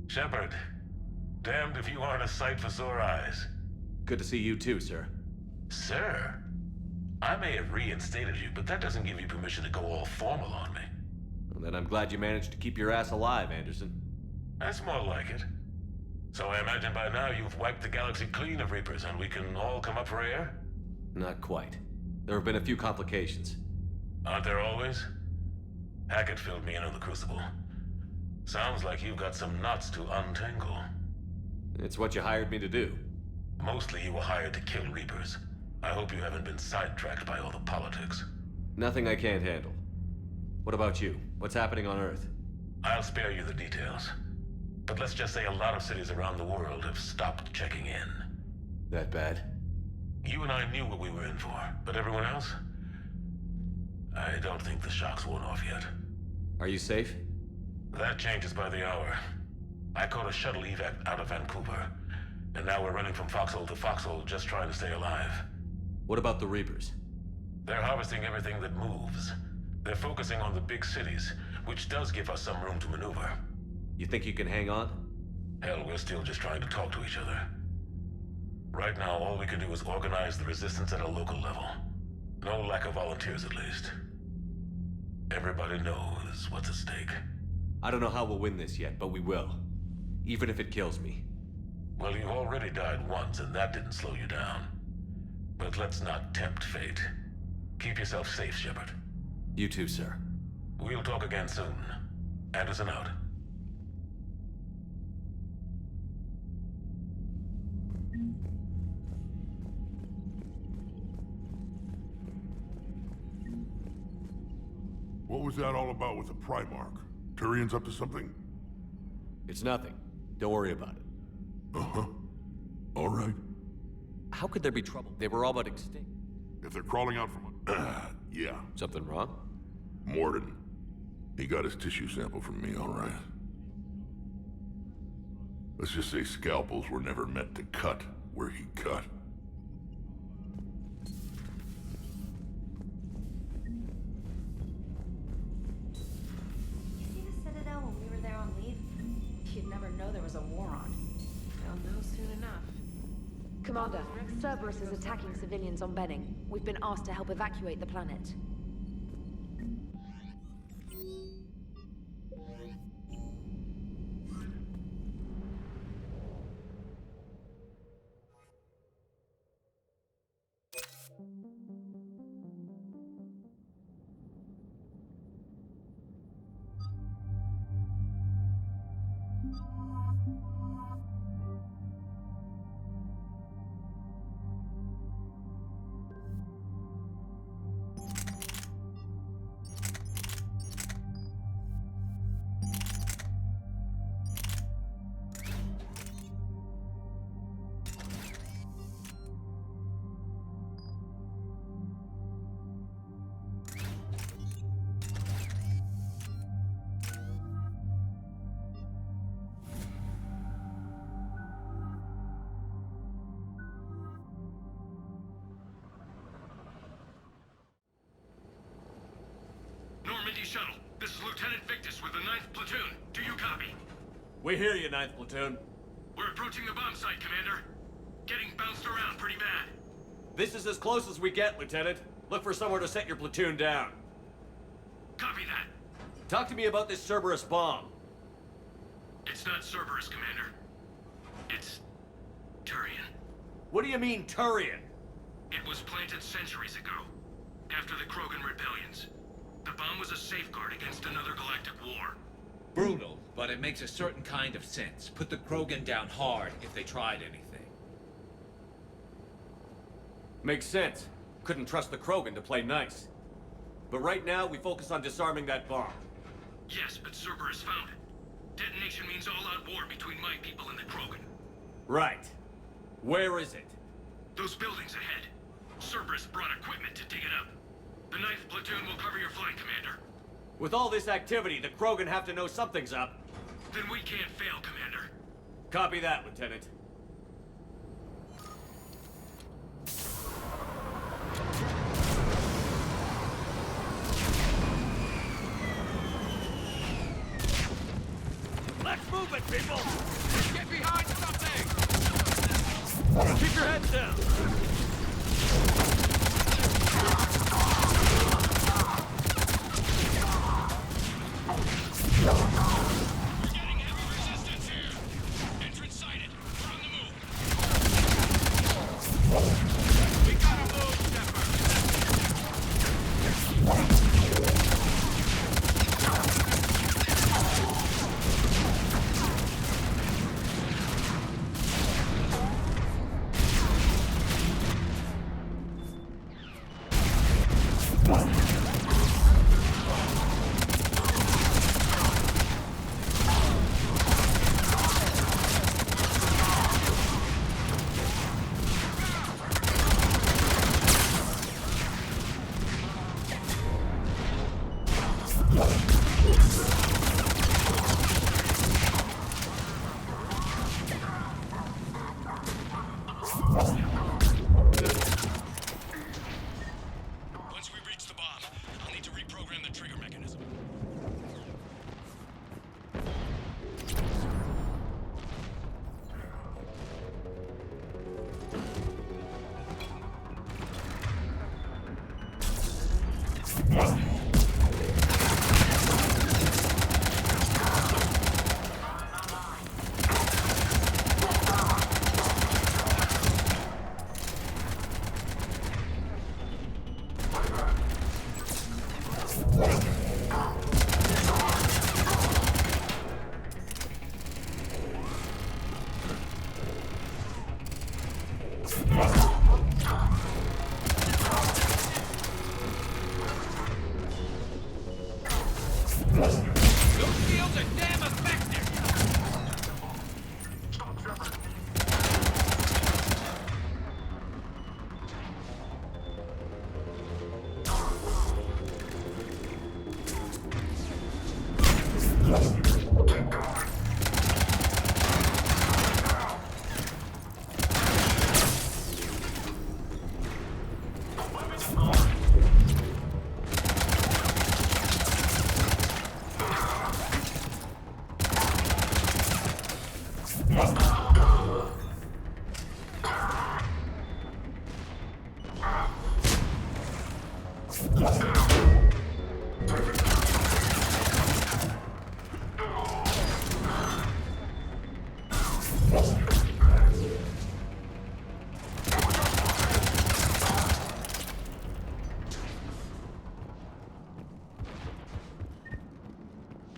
Shepard, damned if you aren't a sight for sore eyes. Good to see you too, sir. Sir? I may have reinstated you, but that doesn't give you permission to go all formal on me. Well, then I'm glad you managed to keep your ass alive, Anderson. That's more like it. So I imagine by now you've wiped the galaxy clean of Reapers and we can all come up for air? Not quite. There have been a few complications. Aren't there always? Hackett filled me in on the Crucible. Sounds like you've got some knots to untangle. It's what you hired me to do. Mostly you were hired to kill Reapers. I hope you haven't been sidetracked by all the politics. Nothing I can't handle. What about you? What's happening on Earth? I'll spare you the details. But let's just say a lot of cities around the world have stopped checking in. That bad? You and I knew what we were in for, but everyone else? I don't think the shock's worn off yet. Are you safe? That changes by the hour. I caught a shuttle evac out of Vancouver, and now we're running from foxhole to foxhole just trying to stay alive. What about the Reapers? They're harvesting everything that moves. They're focusing on the big cities, which does give us some room to maneuver. You think you can hang on? Hell, we're still just trying to talk to each other. Right now, all we can do is organize the resistance at a local level. No lack of volunteers, at least. Everybody knows what's at stake. I don't know how we'll win this yet, but we will. Even if it kills me. Well, you already died once, and that didn't slow you down. But let's not tempt fate. Keep yourself safe, Shepard. You too, sir. We'll talk again soon. Anderson out. What was that all about with the Primarch? Turian's up to something? It's nothing. Don't worry about it. Uh-huh. All right. How could there be trouble? They were all but extinct. If they're crawling out from... yeah. Something wrong? Morden. He got his tissue sample from me, all right. Let's just say scalpels were never meant to cut where he cut. See the Citadel when we were there on leave? You'd never know there was a war on. They'll know soon enough. Commander, Cerberus is attacking civilians on Benning. We've been asked to help evacuate the planet. ID shuttle. This is Lieutenant Victus with the 9th Platoon. Do you copy? We hear you, 9th Platoon. We're approaching the bomb site, Commander. Getting bounced around pretty bad. This is as close as we get, Lieutenant. Look for somewhere to set your platoon down. Copy that. Talk to me about this Cerberus bomb. It's not Cerberus, Commander. It's Turian. What do you mean, Turian? It was planted centuries ago, after the Krogan rebellions. The bomb was a safeguard against another galactic war. Brutal, but it makes a certain kind of sense. Put the Krogan down hard if they tried anything. Makes sense. Couldn't trust the Krogan to play nice. But right now, we focus on disarming that bomb. Yes, but Cerberus found it. Detonation means all-out war between my people and the Krogan. Right. Where is it? Those buildings ahead. Cerberus brought equipment to dig it up. The 9th Platoon will cover your flank, Commander. With all this activity, the Krogan have to know something's up. Then we can't fail, Commander. Copy that, Lieutenant. Let's move it, people! Get behind something! Keep your heads down! We're getting heavy resistance here! Entrance sighted. We're on the move. We gotta move, Once we reach the bomb, I'll need to reprogram the trigger mechanism.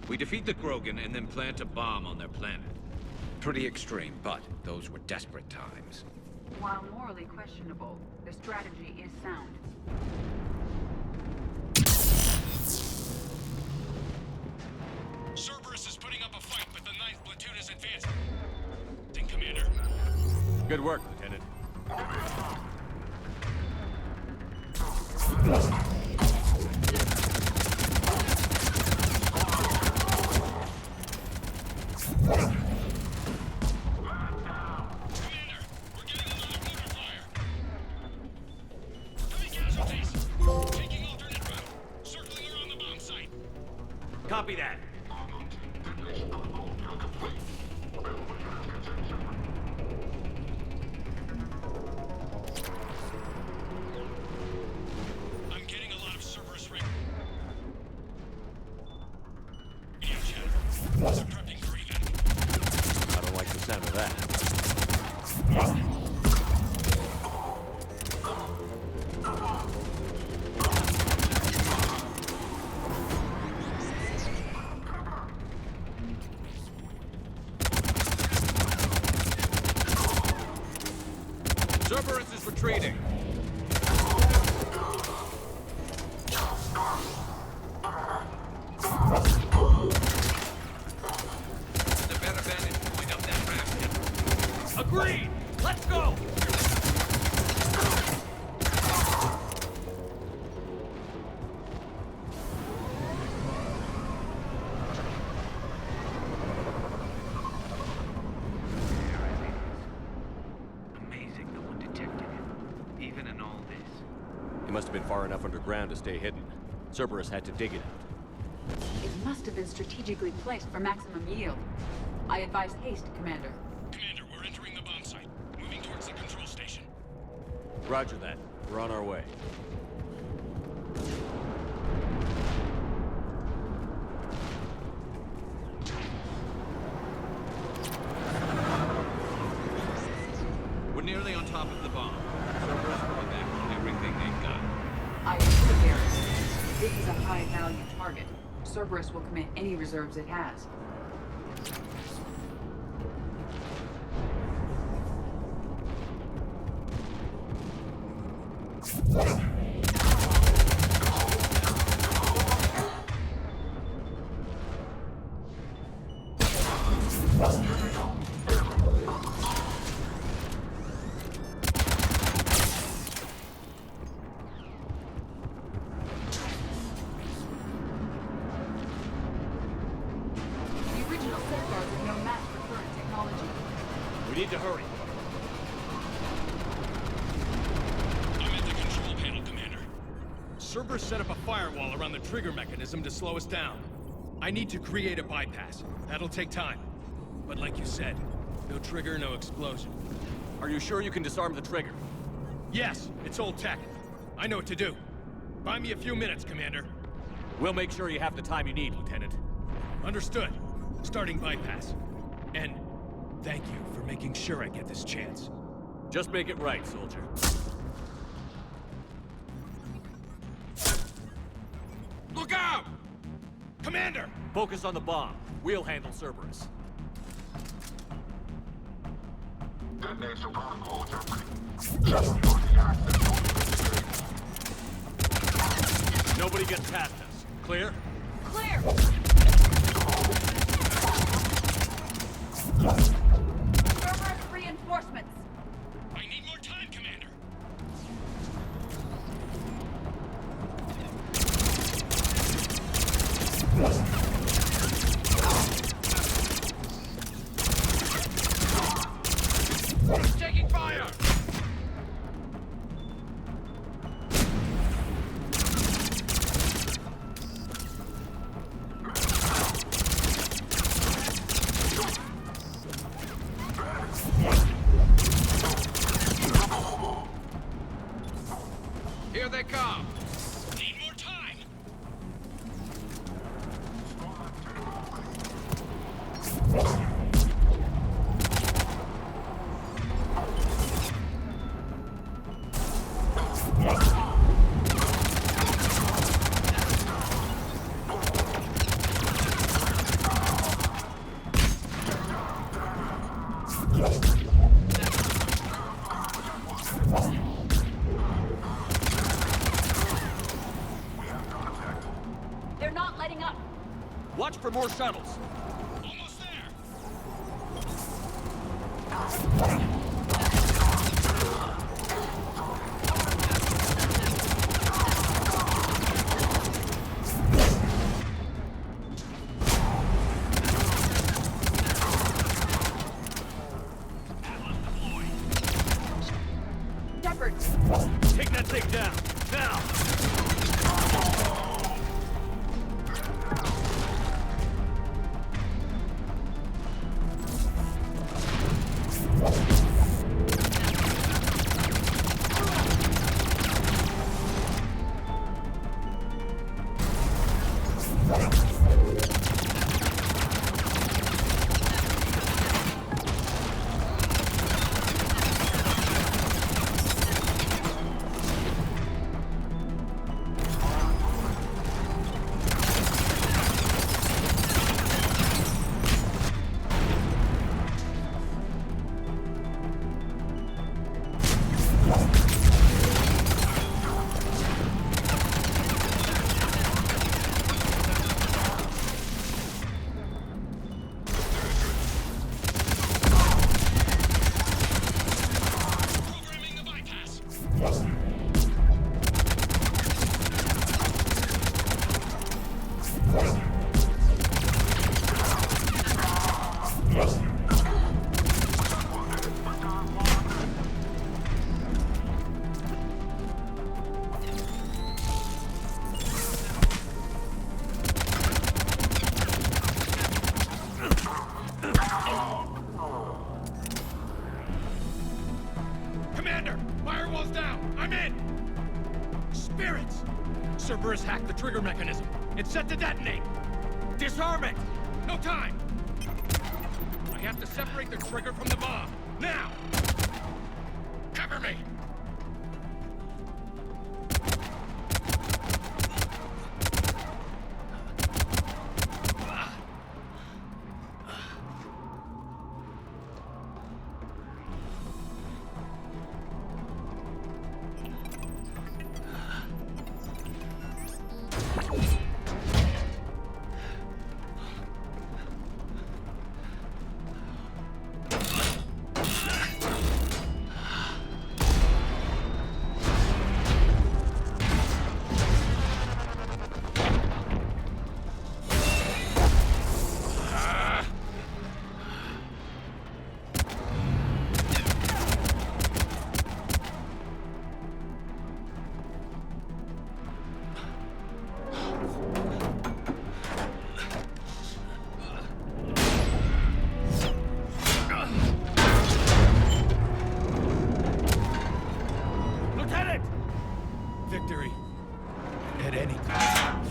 We defeat the Krogan and then plant a bomb on their planet. Pretty extreme, but those were desperate times. While morally questionable, the strategy is sound. Cerberus is putting up a fight, but the 9th Platoon is advancing. Commander. Good work, Lieutenant. Copy that. I'm getting a lot of Cerberus radio chatter. They're prepping for evac. I don't like the sound of that. Cerberus is retreating. The better bandit pulling up that raft. Agreed! Let's go! Amazing no one detected him, even in all this. He must have been far enough underground to stay hidden. Cerberus had to dig it out. It must have been strategically placed for maximum yield. I advise haste, Commander. Commander, we're entering the bomb site. Moving towards the control station. Roger that. We're on our way. We're nearly on top of the bomb. Cerberus will be back with everything they've got. I assure Garrison, this is a high-value target. Cerberus will commit any reserves it has. The original safeguards are no match for current technology. We need to hurry. I'm at the control panel, Commander. Cerberus set up a firewall around the trigger mechanism to slow us down. I need to create a bypass. That'll take time. But like you said, no trigger, no explosion. Are you sure you can disarm the trigger? Yes, it's old tech. I know what to do. Buy me a few minutes, Commander. We'll make sure you have the time you need, Lieutenant. Understood. Starting bypass. And thank you for making sure I get this chance. Just make it right, soldier. Look out! Commander! Focus on the bomb. We'll handle Cerberus. Nobody gets past us. Clear? Clear! Cerberus reinforcements! I need more time, Commander. Taking fire! Here they come! Need more time. They're not letting up! Watch for more shuttles. Almost there. Shepard! Take that thing down. Now! Cerberus hacked the trigger mechanism. It's set to detonate. Disarm it! No time! I have to separate the trigger from the bomb. Now! Cover me! Victory. At any cost.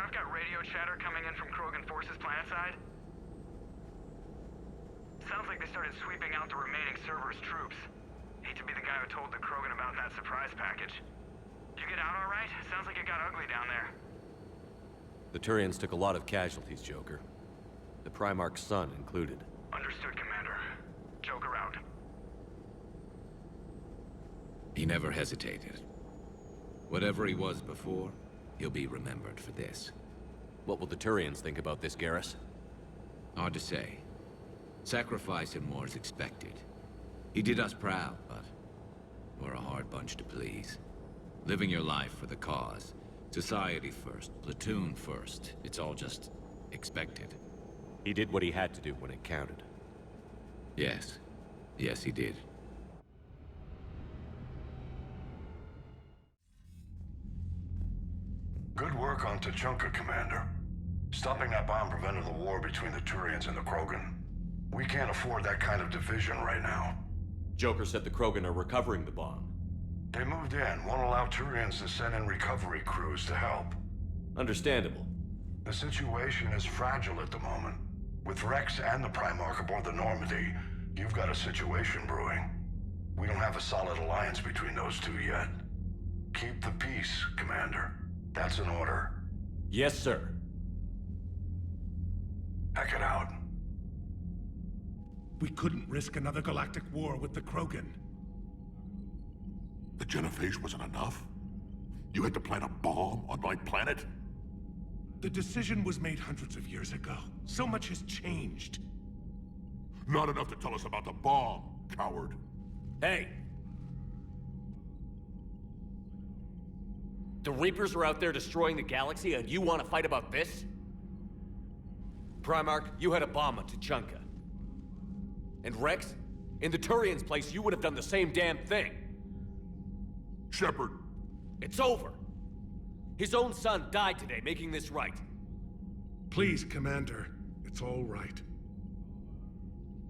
I've got radio chatter coming in from Krogan forces planetside. Sounds like they started sweeping out the remaining Cerberus troops. Hate to be the guy who told the Krogan about that surprise package. Did you get out all right? Sounds like it got ugly down there. The Turians took a lot of casualties, Joker. The Primarch's son included. Understood, Commander. Joker out. He never hesitated. Whatever he was before, he'll be remembered for this. What will the Turians think about this, Garrus? Hard to say. Sacrifice and more is expected. He did us proud, but we're a hard bunch to please. Living your life for the cause. Society first, platoon first. It's all just expected. He did what he had to do when it counted. Yes. Yes, he did. Good work on Tuchanka, Commander. Stopping that bomb prevented the war between the Turians and the Krogan. We can't afford that kind of division right now. Joker said the Krogan are recovering the bomb. They moved in, won't allow Turians to send in recovery crews to help. Understandable. The situation is fragile at the moment. With Rex and the Primarch aboard the Normandy, you've got a situation brewing. We don't have a solid alliance between those two yet. Keep the peace, Commander. That's an order. Yes, sir. Heck it out. We couldn't risk another galactic war with the Krogan. The genophage wasn't enough? You had to plant a bomb on my planet? The decision was made hundreds of years ago. So much has changed. Not enough to tell us about the bomb, coward. Hey! The Reapers are out there destroying the galaxy, and you want to fight about this? Primarch, you had a bomb on Tuchanka. And Rex, in the Turian's place, you would have done the same damn thing. Shepard. It's over. His own son died today, making this right. Please, Commander. It's all right.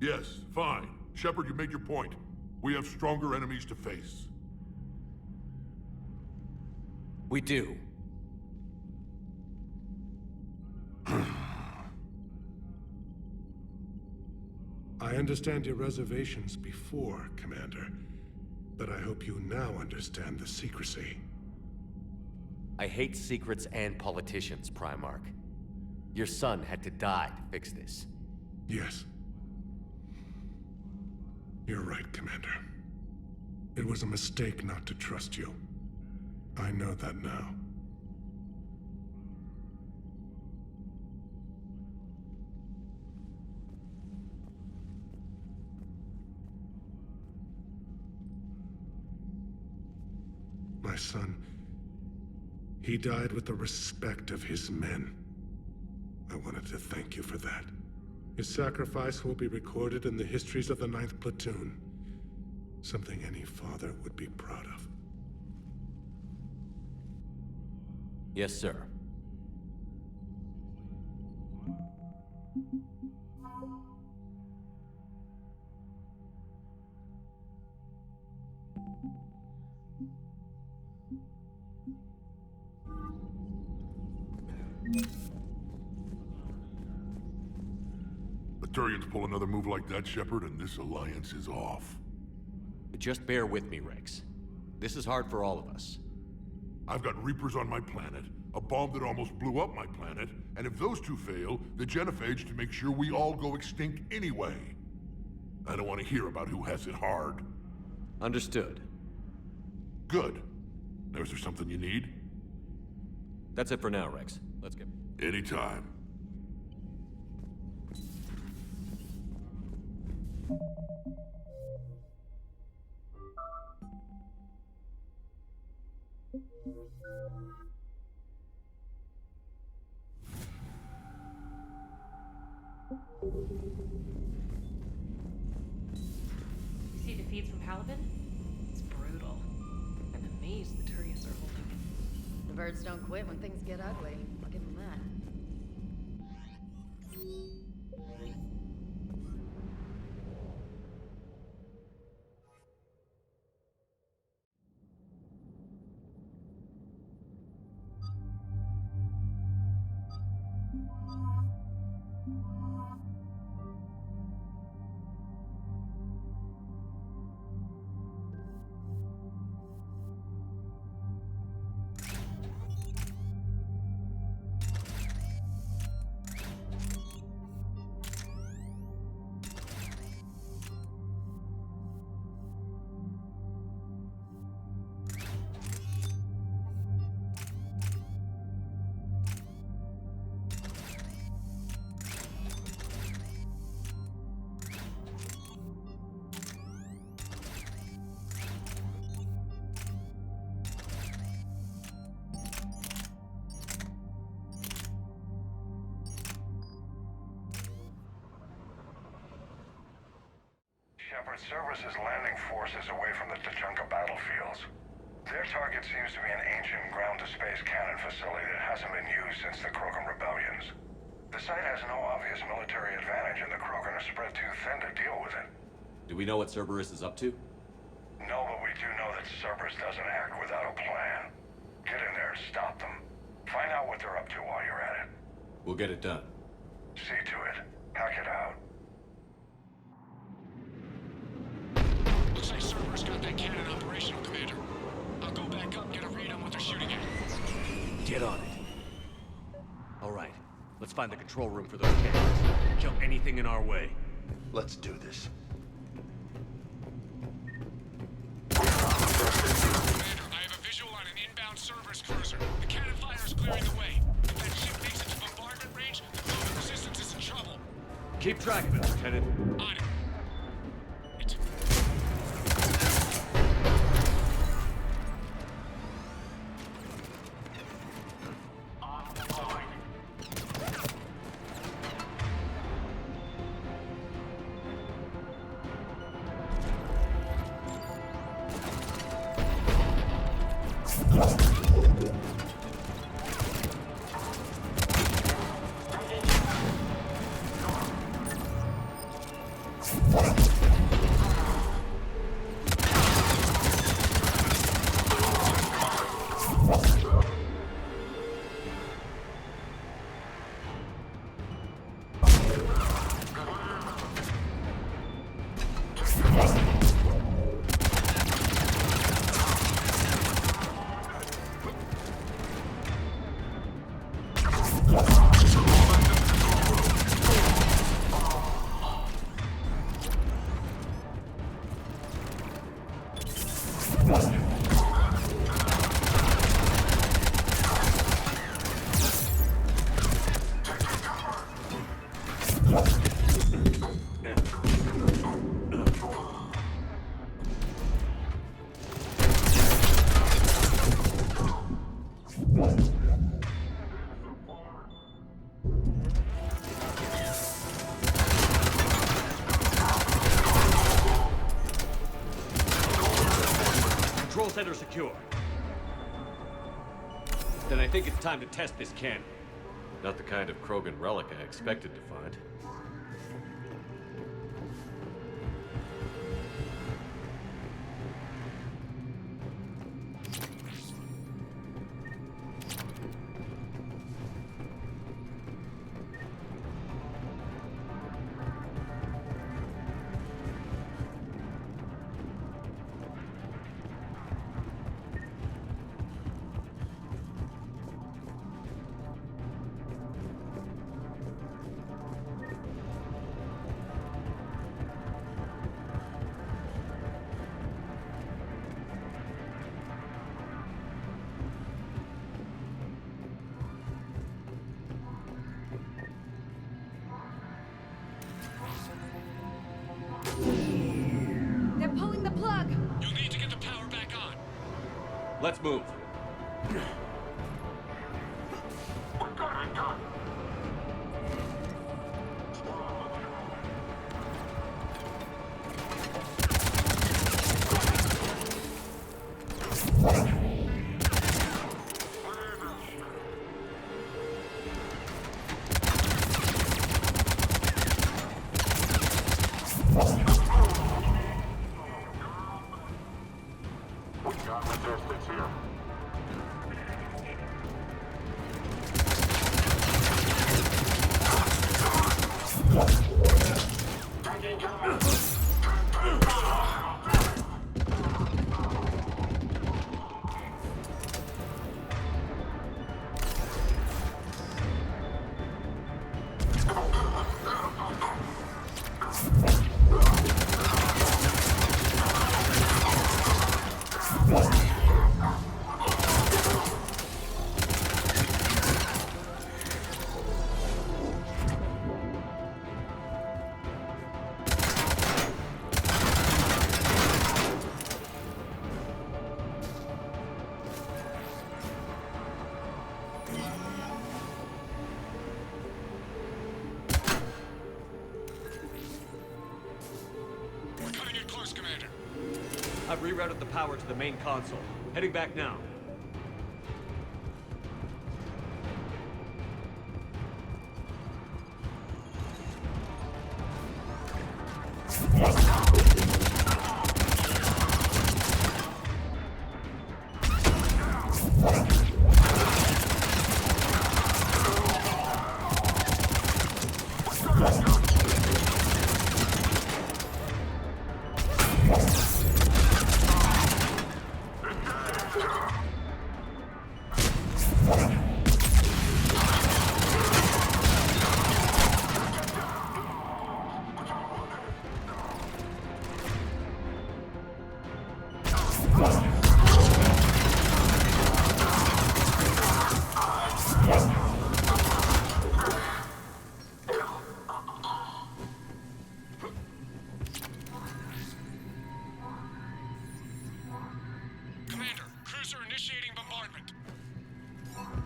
Yes, fine. Shepard, you made your point. We have stronger enemies to face. We do. I understand your reservations before, Commander. But I hope you now understand the secrecy. I hate secrets and politicians, Primarch. Your son had to die to fix this. Yes. You're right, Commander. It was a mistake not to trust you. I know that now. My son, He died with the respect of his men. I wanted to thank you for that. His sacrifice will be recorded in the histories of the 9th Platoon. Something any father would be proud of. Yes, sir. The Turians pull another move like that, Shepard, and this alliance is off. Just bear with me, Rex. This is hard for all of us. I've got Reapers on my planet, a bomb that almost blew up my planet, and if those two fail, the genophage to make sure we all go extinct anyway. I don't want to hear about who has it hard. Understood. Good. Now, is there something you need? That's it for now, Rex. Let's get... Anytime. You see the feeds from Halibin? It's brutal. I'm amazed the Turians are holding it. The birds don't quit when things get ugly. I'll give them that. Shepard, Cerberus is landing forces away from the Tuchanka battlefields. Their target seems to be an ancient ground-to-space cannon facility that hasn't been used since the Krogan rebellions. The site has no obvious military advantage, and the Krogan are spread too thin to deal with it. Do we know what Cerberus is up to? No, but we do know that Cerberus doesn't act without a plan. Get in there and stop them. Find out what they're up to while you're at it. We'll get it done. See to it. Hack it out. Looks like Cerberus got that cannon operational, Commander. I'll go back up and get a read on what they're shooting at. Get on it. All right. Let's find the control room for those cannons. Kill anything in our way. Let's do this. Commander, I have a visual on an inbound Cerberus cruiser. The cannon fire is clearing the way. If that ship makes it to bombardment range, the Krogan resistance is in trouble. Keep track of it, Lieutenant. On it. center secure. Then I think it's time to test this cannon. Not the kind of Krogan relic I expected to find. They're pulling the plug! You'll need to get the power back on. Let's move. I've rerouted the power to the main console. Heading back now.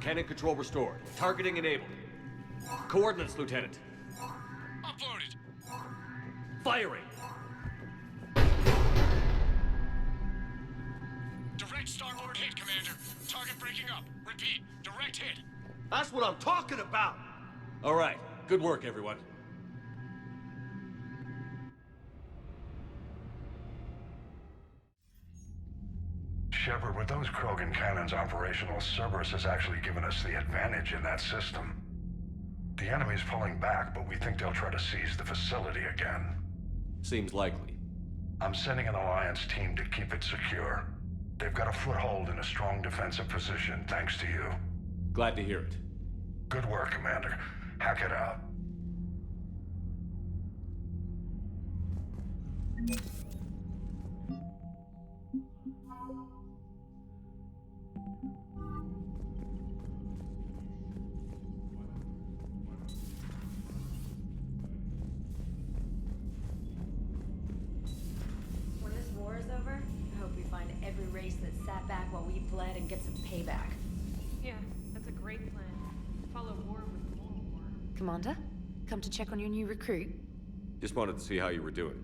Cannon control restored. Targeting enabled. Coordinates, Lieutenant. Uploaded. Firing. Direct starboard hit, Commander. Target breaking up. Repeat, direct hit. That's what I'm talking about! All right. Good work, everyone. Shepard, with those Krogan cannons operational, Cerberus has actually given us the advantage in that system. The enemy's pulling back, but we think they'll try to seize the facility again. Seems likely. I'm sending an Alliance team to keep it secure. They've got a foothold in a strong defensive position, thanks to you. Glad to hear it. Good work, Commander. Hack it out. When this war is over, I hope we find every race that sat back while we bled and get some payback. Yeah, that's a great plan. Follow war with more war. Commander, come to check on your new recruit. Just wanted to see how you were doing.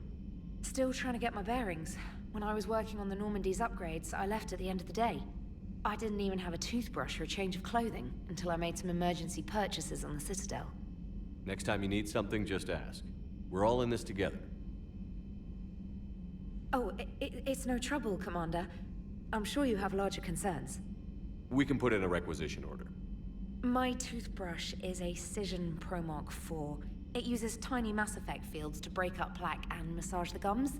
Still trying to get my bearings. When I was working on the Normandy's upgrades, I left at the end of the day. I didn't even have a toothbrush or a change of clothing until I made some emergency purchases on the Citadel. Next time you need something, just ask. We're all in this together. Oh, it's no trouble, Commander. I'm sure you have larger concerns. We can put in a requisition order. My toothbrush is a Cision Pro Mark IV. It uses tiny Mass Effect fields to break up plaque and massage the gums.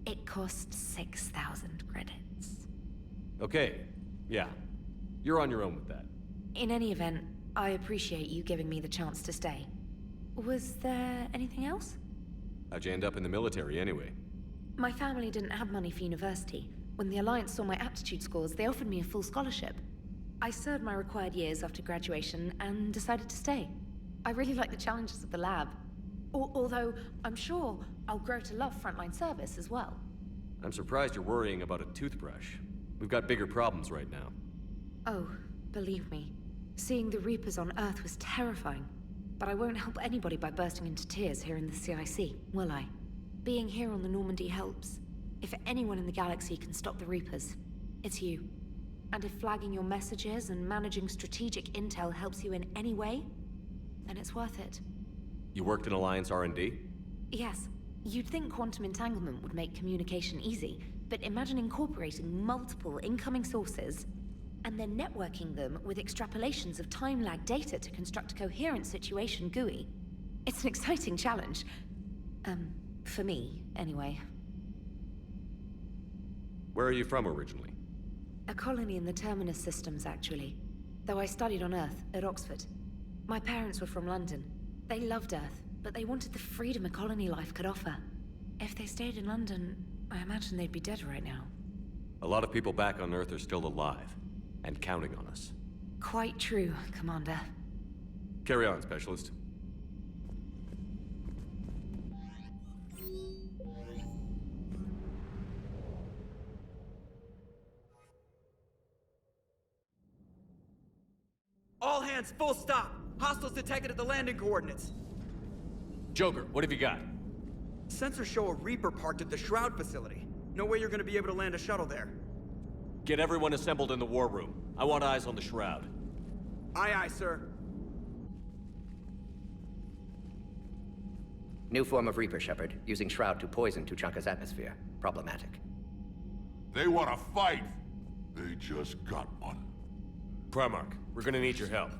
It costs 6,000 credits. Okay, yeah. You're on your own with that. In any event, I appreciate you giving me the chance to stay. Was there anything else? How'd you end up in the military anyway? My family didn't have money for university. When the Alliance saw my aptitude scores, they offered me a full scholarship. I served my required years after graduation and decided to stay. I really like the challenges of the lab. Although, I'm sure I'll grow to love frontline service as well. I'm surprised you're worrying about a toothbrush. We've got bigger problems right now. Oh, believe me. Seeing the Reapers on Earth was terrifying. But I won't help anybody by bursting into tears here in the CIC, will I? Being here on the Normandy helps. If anyone in the galaxy can stop the Reapers, it's you. And if flagging your messages and managing strategic intel helps you in any way, then it's worth it. You worked in Alliance R&D? Yes. You'd think quantum entanglement would make communication easy, but imagine incorporating multiple incoming sources and then networking them with extrapolations of time-lag data to construct a coherent situation GUI. It's an exciting challenge. For me, anyway. Where are you from originally? A colony in the Terminus systems, actually. Though I studied on Earth, at Oxford. My parents were from London. They loved Earth, but they wanted the freedom a colony life could offer. If they stayed in London, I imagine they'd be dead right now. A lot of people back on Earth are still alive, and counting on us. Quite true, Commander. Carry on, Specialist. All hands, full stop! Hostiles detected at the landing coordinates. Joker, what have you got? Sensors show a Reaper parked at the Shroud facility. No way you're gonna be able to land a shuttle there. Get everyone assembled in the war room. I want eyes on the Shroud. Aye, aye, sir. New form of Reaper, Shepard, using Shroud to poison Tuchanka's atmosphere. Problematic. They want to fight. They just got one. Primarch, we're gonna need your help.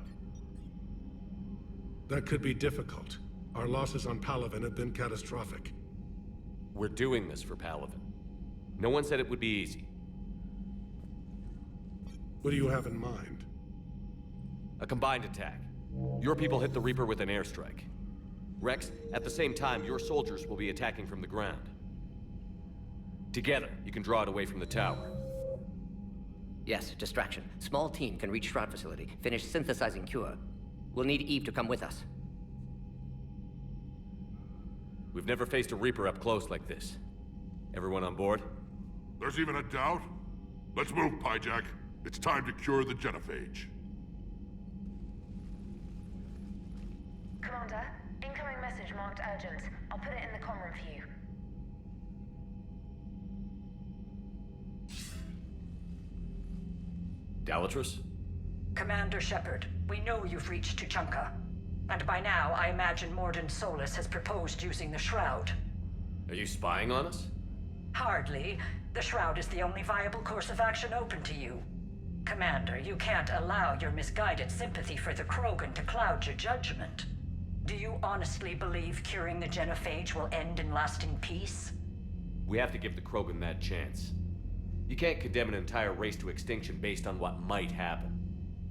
That could be difficult. Our losses on Palaven have been catastrophic. We're doing this for Palaven. No one said it would be easy. What do you have in mind? A combined attack. Your people hit the Reaper with an airstrike. Rex, at the same time, your soldiers will be attacking from the ground. Together, you can draw it away from the tower. Yes, distraction. Small team can reach Shroud facility, finish synthesizing cure. We'll need Eve to come with us. We've never faced a Reaper up close like this. Everyone on board? There's even a doubt? Let's move, Pyjack. It's time to cure the genophage. Commander, incoming message marked urgent. I'll put it in the comm room for you. Dalatrus? Commander Shepard, we know you've reached Tuchanka. And by now, I imagine Mordin Solus has proposed using the Shroud. Are you spying on us? Hardly. The Shroud is the only viable course of action open to you. Commander, you can't allow your misguided sympathy for the Krogan to cloud your judgment. Do you honestly believe curing the genophage will end in lasting peace? We have to give the Krogan that chance. You can't condemn an entire race to extinction based on what might happen.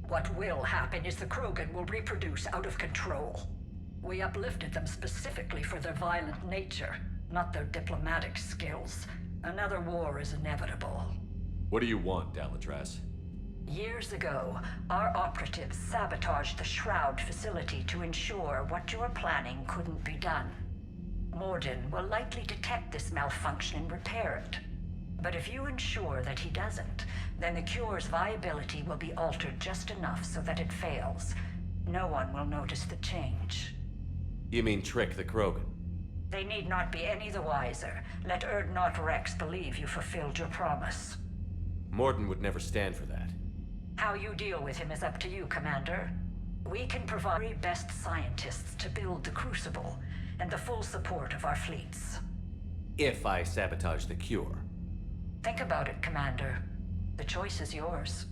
What will happen is the Krogan will reproduce out of control. We uplifted them specifically for their violent nature, not their diplomatic skills. Another war is inevitable. What do you want, Dalatrus? Years ago, our operatives sabotaged the Shroud facility to ensure what you were planning couldn't be done. Mordin will likely detect this malfunction and repair it. But if you ensure that he doesn't, then the cure's viability will be altered just enough so that it fails. No one will notice the change. You mean trick the Krogan? They need not be any the wiser. Let Erdnot Rex believe you fulfilled your promise. Morden would never stand for that. How you deal with him is up to you, Commander. We can provide the best scientists to build the Crucible, and the full support of our fleets. If I sabotage the cure. Think about it, Commander. The choice is yours.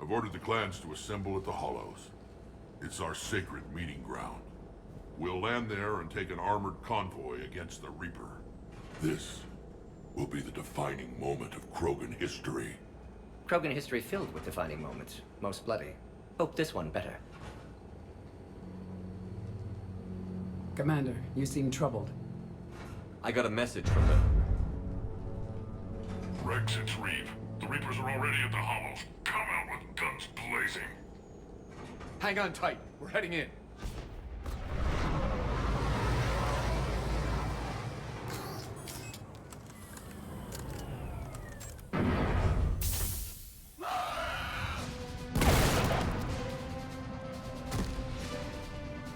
I've ordered the clans to assemble at the Hollows. It's our sacred meeting ground. We'll land there and take an armored convoy against the Reaper. This will be the defining moment of Krogan history. Krogan history filled with defining moments, most bloody. Hope this one better. Commander, you seem troubled. I got a message from the... Rex, it's Reeve. The Reapers are already at the Hollows. Come out with guns blazing. Hang on tight. We're heading in.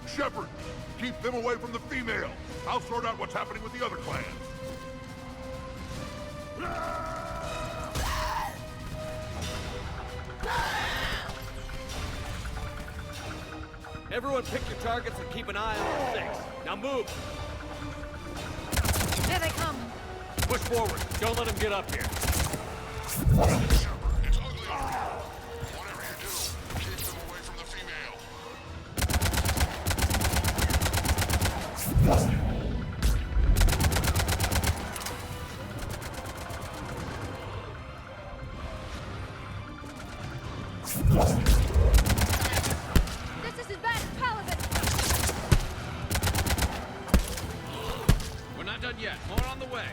Shepard, keep them away from the female. I'll sort out what's happening with the other clans. Everyone pick your targets and keep an eye on the six. Now move! There they come! Push forward. Don't let them get up here. Shepard, it's ugly out here. Whatever you do, keep them away from the female. This isn't bad as Paladin! We're not done yet. More on the way.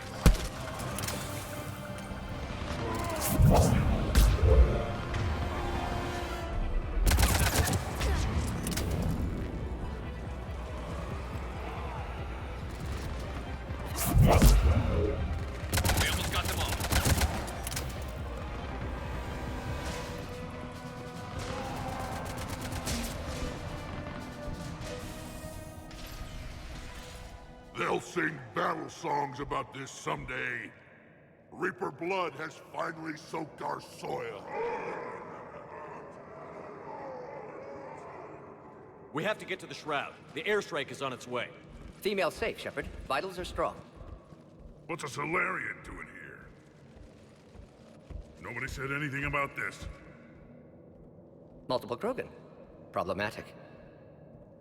We almost got them all. They'll sing battle songs about this someday. Reaper blood has finally soaked our soil. We have to get to the Shroud. The airstrike is on its way. Female safe, Shepard. Vitals are strong. What's a Solarian doing here? Nobody said anything about this. Multiple Krogan. Problematic.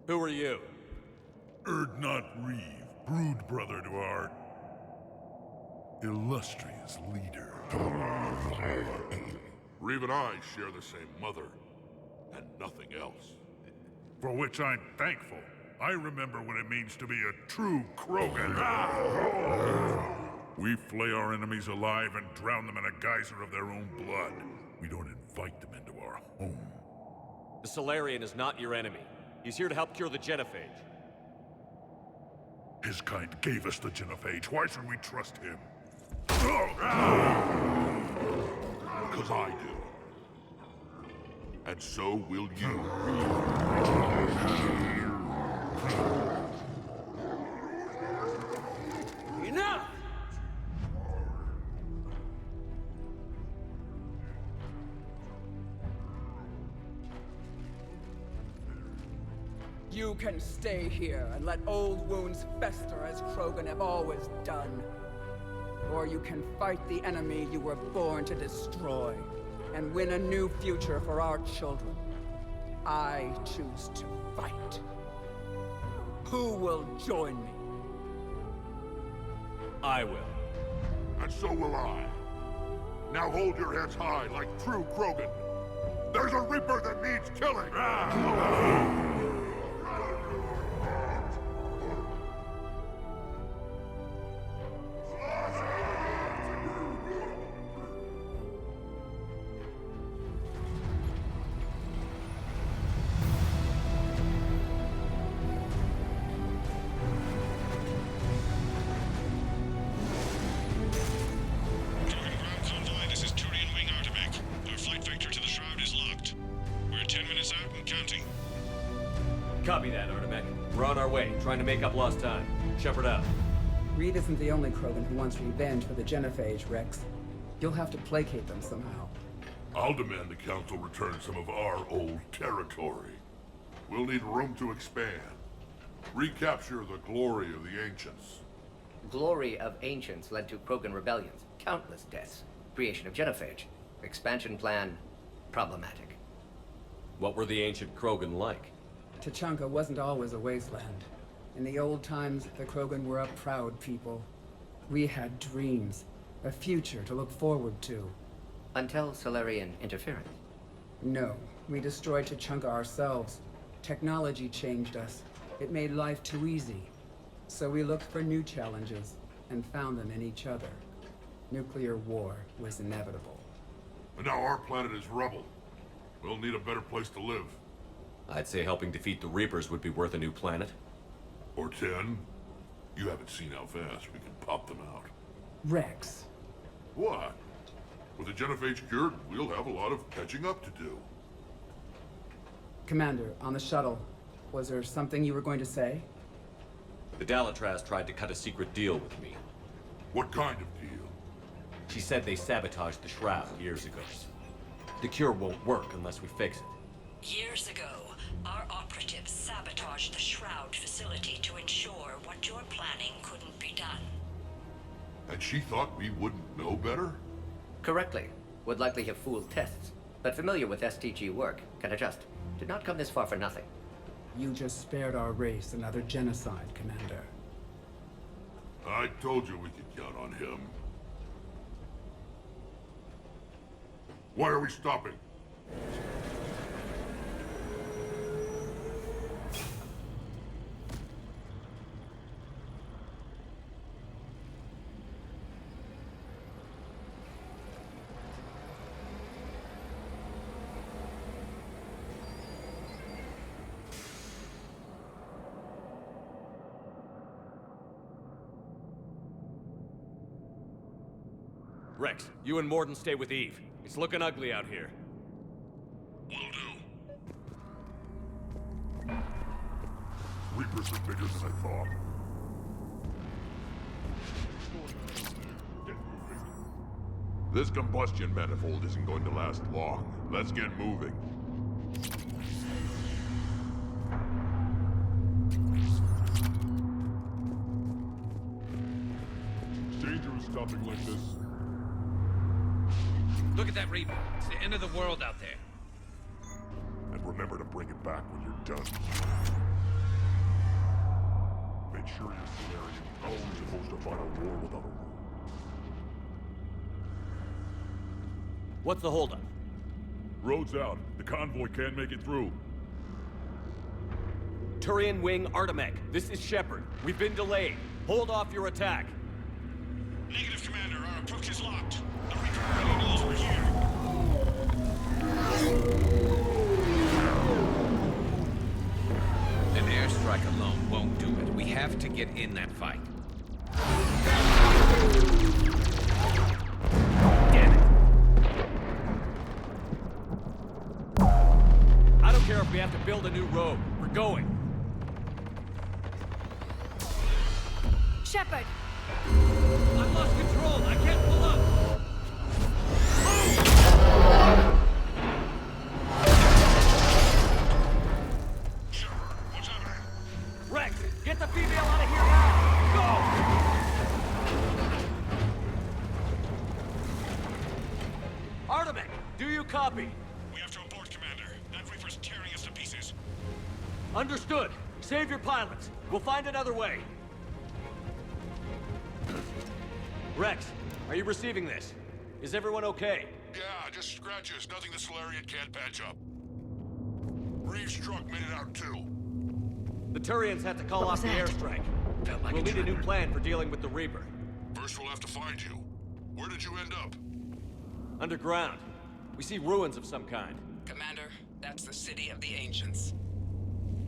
Who are you? Erdnot Reeve, brood brother to our illustrious leader. Reeve and I share the same mother, and nothing else. For which I'm thankful. I remember what it means to be a true Krogan. We flay our enemies alive and drown them in a geyser of their own blood. We don't invite them into our home. The Solarian is not your enemy. He's here to help cure the genophage. His kind gave us the genophage. Why should we trust him? Because I do. And so will you. Enough! You can stay here and let old wounds fester as Krogan have always done. Or you can fight the enemy you were born to destroy and win a new future for our children. I choose to fight. Who will join me? I will. And so will I. Now hold your heads high like true Krogan. There's a Reaper that needs killing! our way, trying to make up lost time. Shepard out. Reed isn't the only Krogan who wants revenge for the genophage, Rex. You'll have to placate them somehow. I'll demand the Council return some of our old territory. We'll need room to expand. Recapture the glory of the Ancients. Glory of Ancients led to Krogan rebellions, countless deaths, creation of genophage. Expansion plan, problematic. What were the ancient Krogan like? Tuchanka wasn't always a wasteland. In the old times, the Krogan were a proud people. We had dreams, a future to look forward to. Until Solarian interference. No, we destroyed Tuchanka ourselves. Technology changed us. It made life too easy. So we looked for new challenges, and found them in each other. Nuclear war was inevitable. And now our planet is rubble. We'll need a better place to live. I'd say helping defeat the Reapers would be worth a new planet. Or 10. You haven't seen how fast we can pop them out. Rex. What? With the genophage cured, we'll have a lot of catching up to do. Commander, on the shuttle, was there something you were going to say? The Dalatraz tried to cut a secret deal with me. What kind of deal? She said they sabotaged the Shroud years ago. The cure won't work unless we fix it. Years ago, our operatives sabotaged the Shroud facility to ensure what you're planning couldn't be done. And she thought we wouldn't know better? Correctly. Would likely have fooled tests, but familiar with STG work, can adjust. Did not come this far for nothing. You just spared our race another genocide, Commander. I told you we could count on him. Why are we stopping? Rex, you and Morden stay with Eve. It's looking ugly out here. Will do. Reapers are bigger than I thought. This combustion manifold isn't going to last long. Let's get moving. It's dangerous stopping like this. Look at that Reaper. It's the end of the world out there. And remember to bring it back when you're done. Make sure you're Solarian. How are we supposed to fight a war without a rule? What's the holdup? Road's out. The convoy can't make it through. Turian Wing Artemek, this is Shepard. We've been delayed. Hold off your attack. Negative, Commander. Our approach is locked. The Reaper already knows we're here. An airstrike alone won't do it. We have to get in that fight. Damn it. I don't care if we have to build a new road. We're going. Shepard! I've lost control. I can't pull up. What's happening? Rex, get the female out of here now! Go! Artemek, do you copy? We have to abort, Commander. That Reaper's tearing us to pieces. Understood. Save your pilots. We'll find another way. Rex, are you receiving this? Is everyone okay? Yeah, just scratches. Nothing the Solarian can't patch up. Reeves' truck made it out too. The Turians had to call off the airstrike. We'll need a new plan for dealing with the Reaper. First we'll have to find you. Where did you end up? Underground. We see ruins of some kind. Commander, that's the city of the Ancients.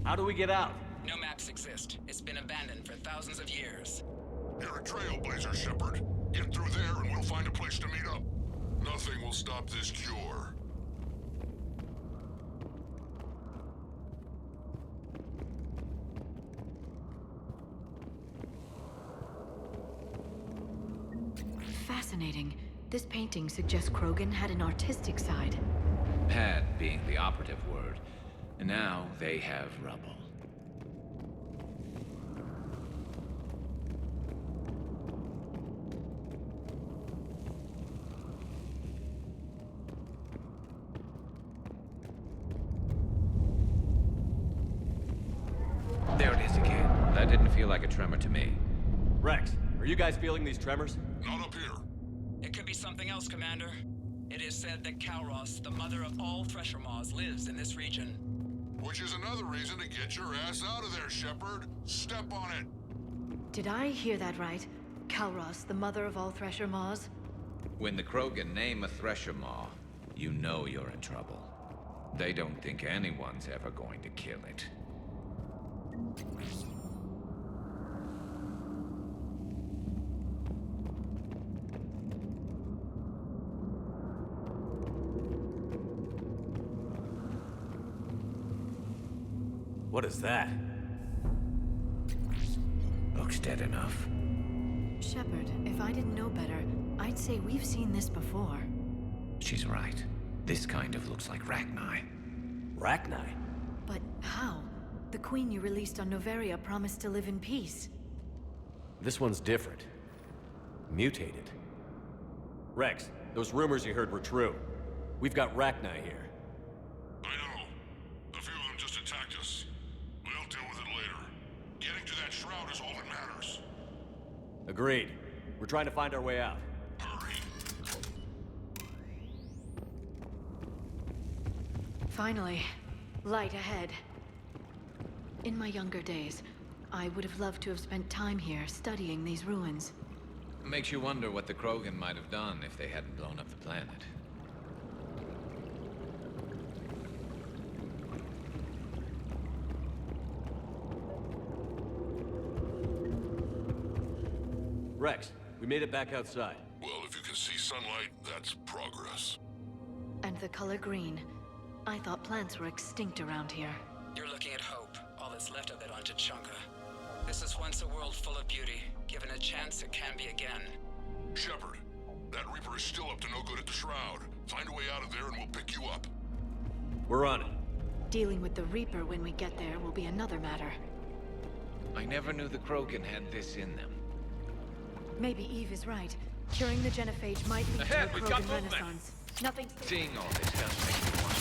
How do we get out? No maps exist. It's been abandoned for thousands of years. You're a trailblazer, Shepard. Get through there and we'll find a place to meet up. Nothing will stop this cure. fascinating. This painting suggests Krogan had an artistic side. Had being the operative word. And now they have rubble. There it is again. That didn't feel like a tremor to me. Rex, are you guys feeling these tremors? Not up here. It could be something else, Commander. It is said that Kalros, the mother of all Thresher Maws, lives in this region. Which is another reason to get your ass out of there, Shepard. Step on it. Did I hear that right? Kalros, the mother of all Thresher Maws? When the Krogan name a Thresher Maw, you know you're in trouble. They don't think anyone's ever going to kill it. What is that? Looks dead enough. Shepard, if I didn't know better, I'd say we've seen this before. She's right. This kind of looks like Rachni. Rachni? But how? The queen you released on Noveria promised to live in peace. This one's different. Mutated. Rex, those rumors you heard were true. We've got Rachni here. I know. A few of them just attacked us. We'll deal with it later. Getting to that shroud is all that matters. Agreed. We're trying to find our way out. Hurry. Finally, light ahead. In my younger days, I would have loved to have spent time here studying these ruins. Makes you wonder what the Krogan might have done if they hadn't blown up the planet. Rex, we made it back outside. Well, if you can see sunlight, that's progress. And the color green. I thought plants were extinct around here. You're looking at hope, all that's left of it on Tuchanka. This is once a world full of beauty. Given a chance, it can be again. Shepard, that Reaper is still up to no good at the Shroud. Find a way out of there and we'll pick you up. We're on it. Dealing with the Reaper when we get there will be another matter. I never knew the Krogan had this in them. Maybe Eve is right. Curing the genophage might lead to a Ahead, we've got Krogan movement. renaissance. Nothing's... Seeing all this does make me wonder.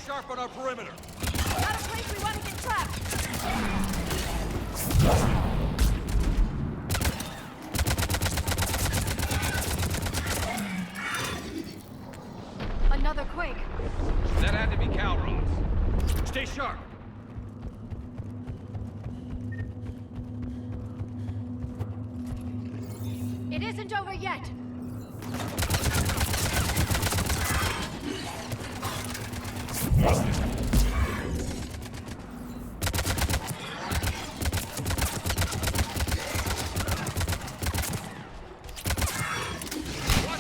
Sharp on our perimeter. Not a place we want to get trapped. Another quake. That had to be Kalros. Stay sharp. It isn't over yet. Watch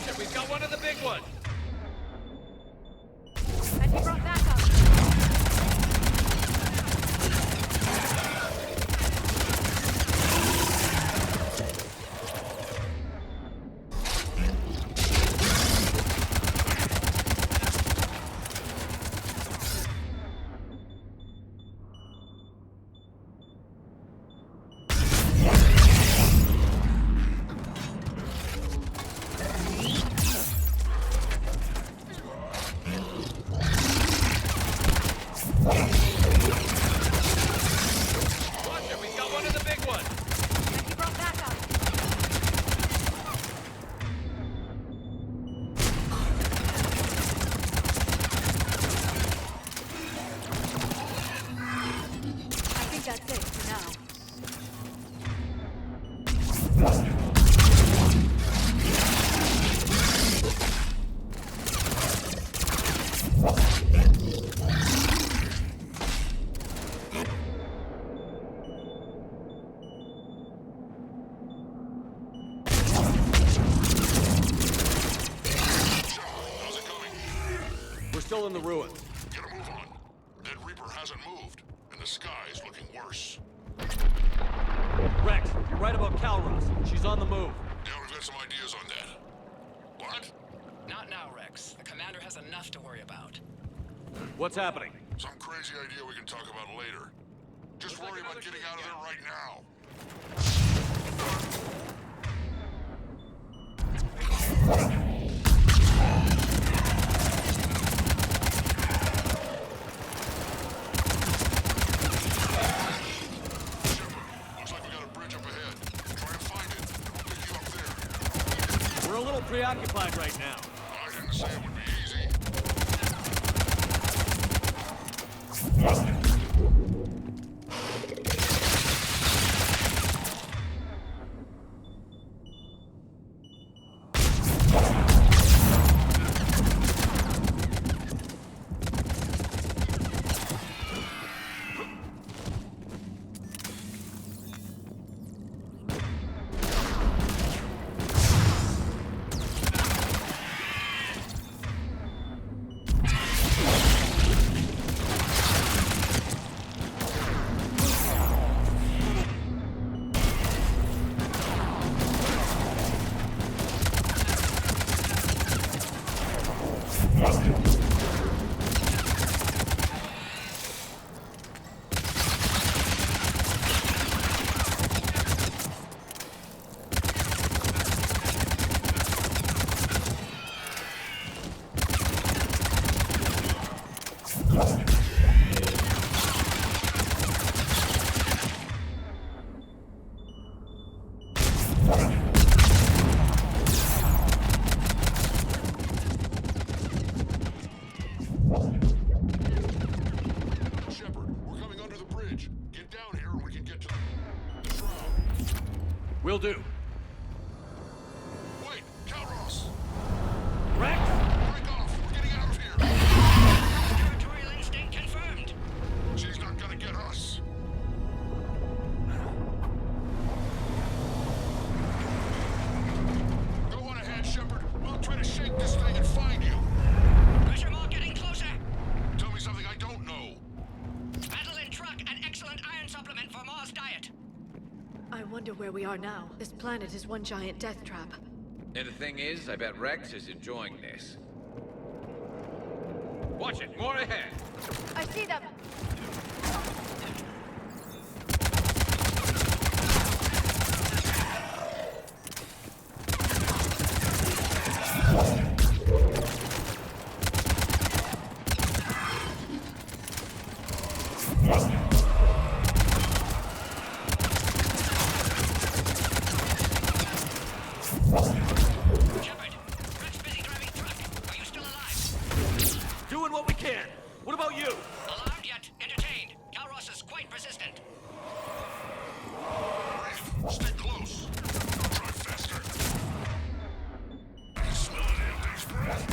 it, we've got one of the big ones. And he brought back up. Watch it, we've got one of the big ones! He brought backup. I think that's it for now. We're still in the ruins. Get a move on. That Reaper hasn't moved, and the sky's looking worse. Rex, you're right about Calros. She's on the move. Yeah, we've got some ideas on that. What? Not now, Rex. The commander has enough to worry about. What's happening? Some crazy idea we can talk about later. Just worry about getting out of there right now. Looks like we got a bridge up ahead. Try and find it. We'll pick you up there. We're a little preoccupied right now. I didn't say it would be easy. Will do. Wait, Calros! Rex! Break off! We're getting out of here! Territorial instinct confirmed. She's not gonna get us. Go on ahead, Shepard. We'll try to shake this thing and find you. Pressure mark getting closer. Tell me something I don't know. Adrenaline truck, an excellent iron supplement for Mars diet. I wonder where we are now. This planet is one giant death trap. And the thing is, I bet Rex is enjoying this. Watch it, more ahead. I see them! Doing what we can. What about you? Alarmed yet entertained. Calros is quite persistent. Stay close. Drive faster. I smell an empty's breath.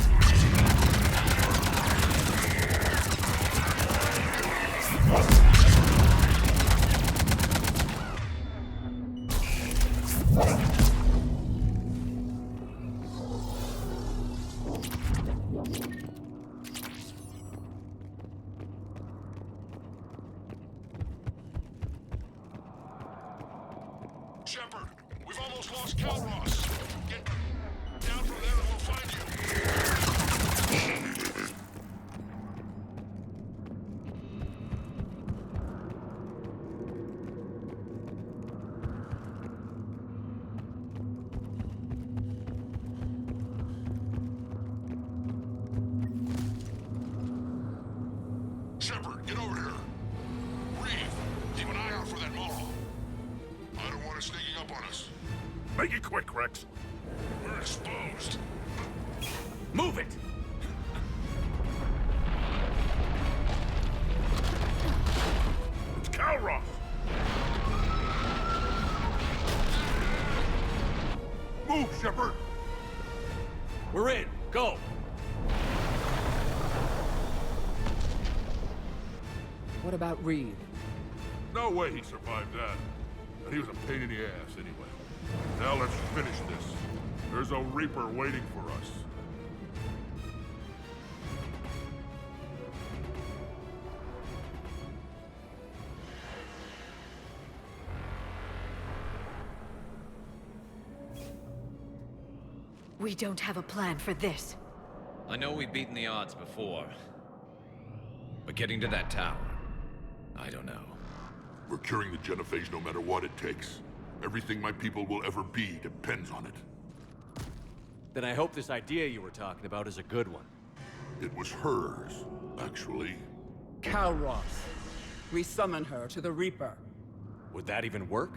Shepard, we've almost lost Calros. Get down from there and we'll find you. Shepard, get Get over here. Reeve, keep an eye out for that mall. I don't want it sneaking up on us. Make it quick, Rex. We're exposed. Move it! It's Calroth! Move, Shepard! We're in. Go! What about Reeve? No way he survived that. And he was a pain in the ass anyway. Now let's finish this. There's a Reaper waiting for us. We don't have a plan for this. I know we've beaten the odds before. But getting to that tower, I don't know. We're curing the genophage no matter what it takes. Everything my people will ever be depends on it. Then I hope this idea you were talking about is a good one. It was hers, actually. Calroth. We summon her to the Reaper. Would that even work?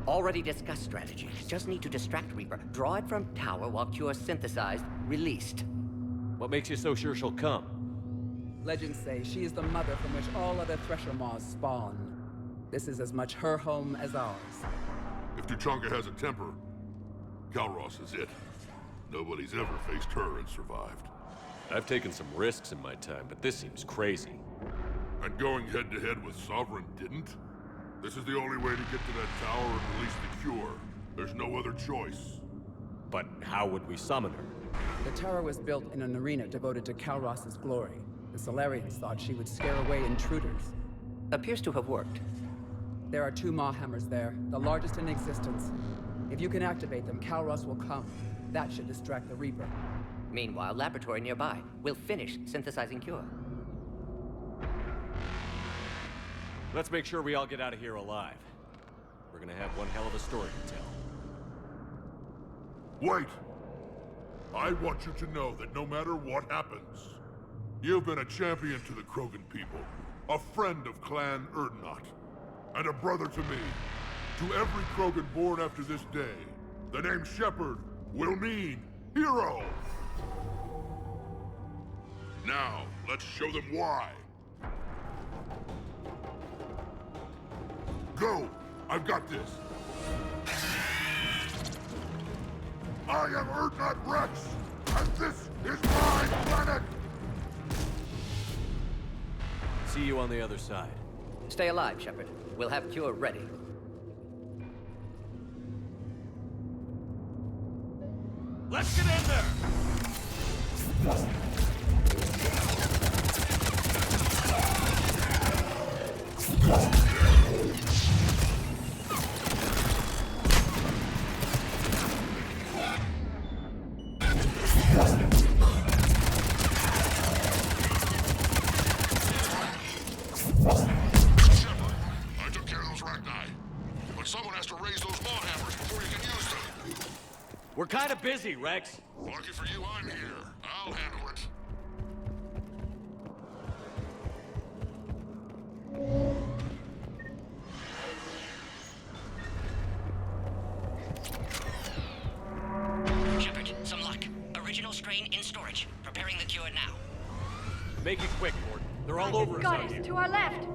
Already discussed strategy. Just need to distract Reaper. Draw it from tower while Cure synthesized, released. What makes you so sure she'll come? Legends say she is the mother from which all other Thresher Maws spawn. This is as much her home as ours. If Tuchanka has a temper, Calroth is it. Nobody's ever faced her and survived. I've taken some risks in my time, but this seems crazy. And going head-to-head with Sovereign didn't? This is the only way to get to that tower and release the cure. There's no other choice. But how would we summon her? The tower was built in an arena devoted to Calroth's glory. The Solarians thought she would scare away intruders. Appears to have worked. There are 2 Maw hammers there, the largest in existence. If you can activate them, Calroth will come. That should distract the Reaper. Meanwhile, laboratory nearby. We'll finish synthesizing Cure. Let's make sure we all get out of here alive. We're gonna have one hell of a story to tell. Wait! I want you to know that no matter what happens, you've been a champion to the Krogan people, a friend of Clan Erdnot, and a brother to me. To every Krogan born after this day, the name Shepard will mean hero! Now, let's show them why. Go! I've got this! I am Erdnot Rex, and this is my planet! See you on the other side. Stay alive, Shepard. We'll have Cure ready. Let's get in there! We're kind of busy, Rex. Lucky for you, I'm here. I'll handle it. Shepard, some luck. Original strain in storage. Preparing the cure now. Make it quick, Gordon. They're all over us out here. To our left.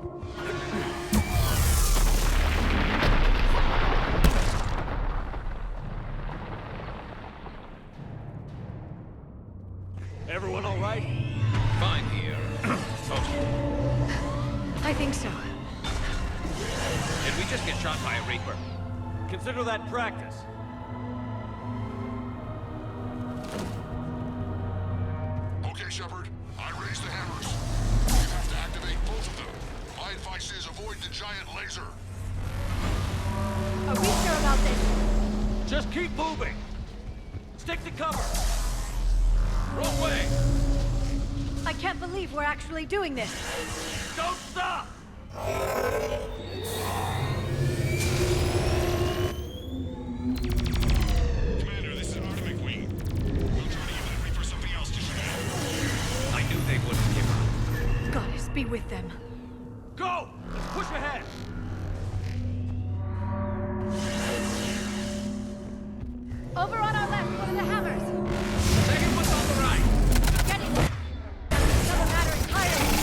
Everyone all right? Fine here. I think so. Did we just get shot by a Reaper? Consider that practice. Okay, Shepard. I raised the hammers. You have to activate both of them. My advice is avoid the giant laser. Are we sure about this? Just keep moving. Stick to cover. Wrong way. I can't believe we're actually doing this. Don't stop! Commander, this is Artemic Wing. We'll try to give that Reaper something else to shoot at. I knew they wouldn't give up. Goddess be with them. Go! Let's push ahead! Over on our left, one of the hammers. Second one's on the right. Getting there. That's another matter entirely.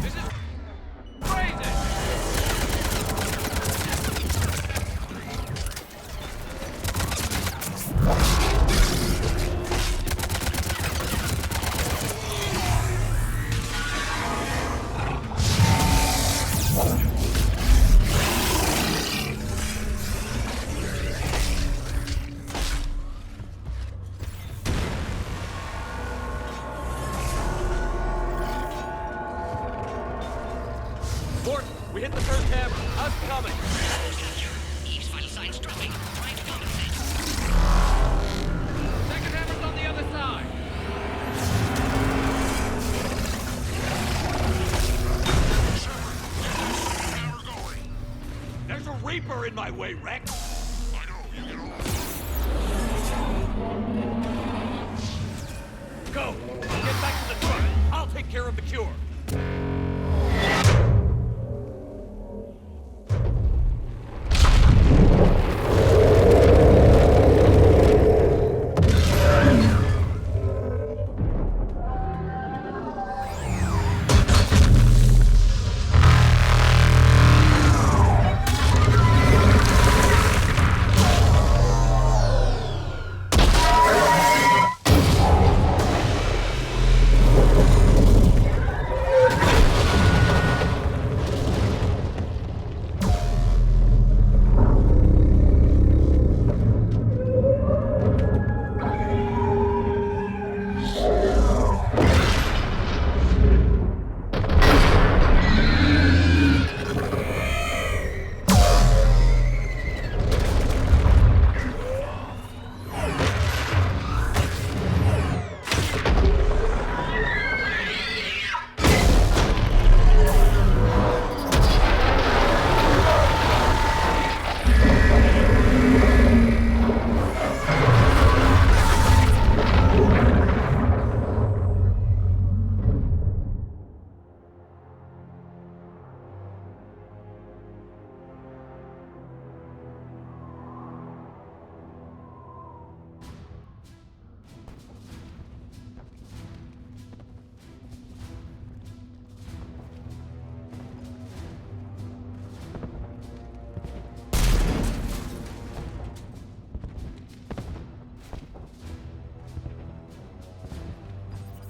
This is crazy! We hit the first hammer. How's it coming? Eve's vital signs dropping. Trying to compensate. Second hammer's on the other side. There's a Reaper in my way, Rex. I know, you get off. Go! Get back to the truck. I'll take care of the cure.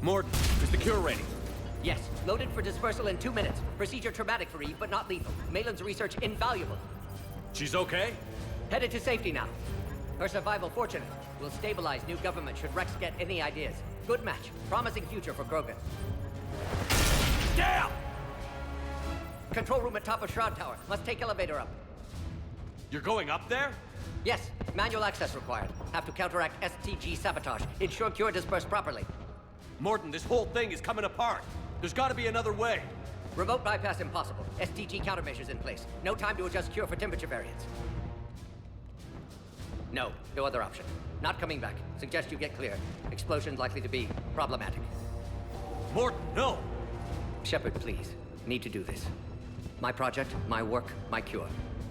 Morton, is the cure ready? Yes, loaded for dispersal in 2 minutes. Procedure traumatic for Eve, but not lethal. Malin's research invaluable. She's okay? Headed to safety now. Her survival fortunate. Will stabilize new government should Rex get any ideas. Good match. Promising future for Krogan. Down! Control room at top of Shroud Tower. Must take elevator up. You're going up there? Yes, manual access required. Have to counteract STG sabotage. Ensure cure dispersed properly. Morton, this whole thing is coming apart. There's gotta be another way. Remote bypass impossible. STG countermeasures in place. No time to adjust cure for temperature variance. No other option. Not coming back. Suggest you get clear. Explosion's likely to be problematic. Morton, no! Shepard, please. Need to do this. My project, my work, my cure.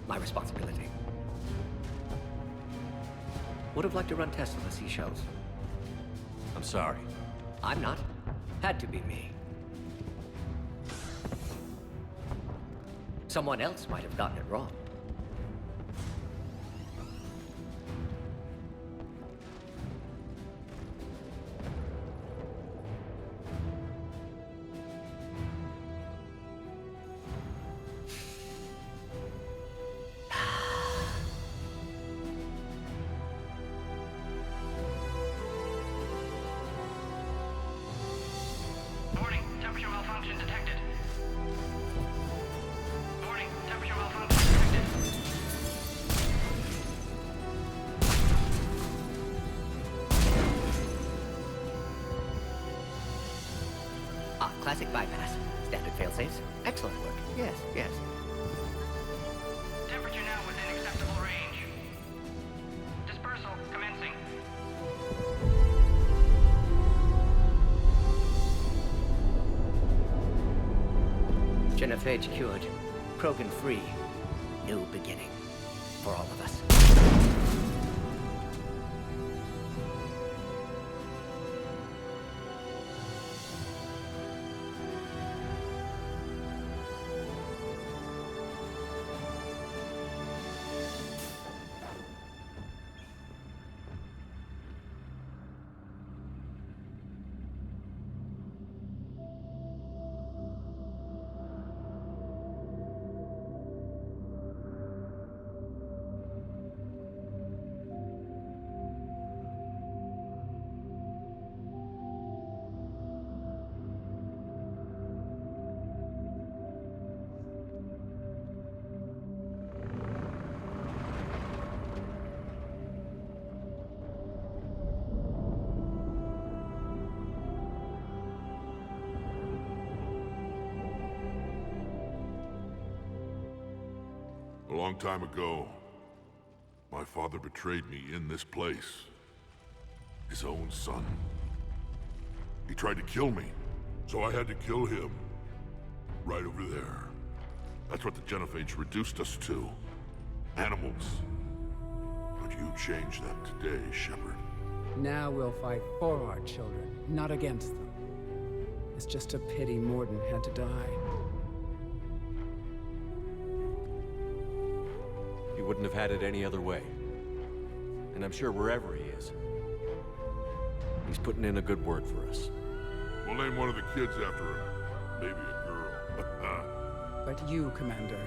My responsibility. Would have liked to run tests on the seashells. I'm sorry. I'm not. Had to be me. Someone else might have gotten it wrong. Warning, temperature malfunction detected. Warning, temperature malfunction detected. Ah, classic bypass. Standard failsafes. Excellent work. Yes, yes. Temperature now within acceptable range. Genophage cured, Krogan free. New beginning for all of us. A long time ago, my father betrayed me in this place. His own son. He tried to kill me, so I had to kill him. Right over there. That's what the Genophage reduced us to. Animals. But you changed that today, Shepard. Now we'll fight for our children, not against them. It's just a pity Morden had to die. He wouldn't have had it any other way. And I'm sure wherever he is, he's putting in a good word for us. We'll name one of the kids after him. Maybe a girl. But you, Commander,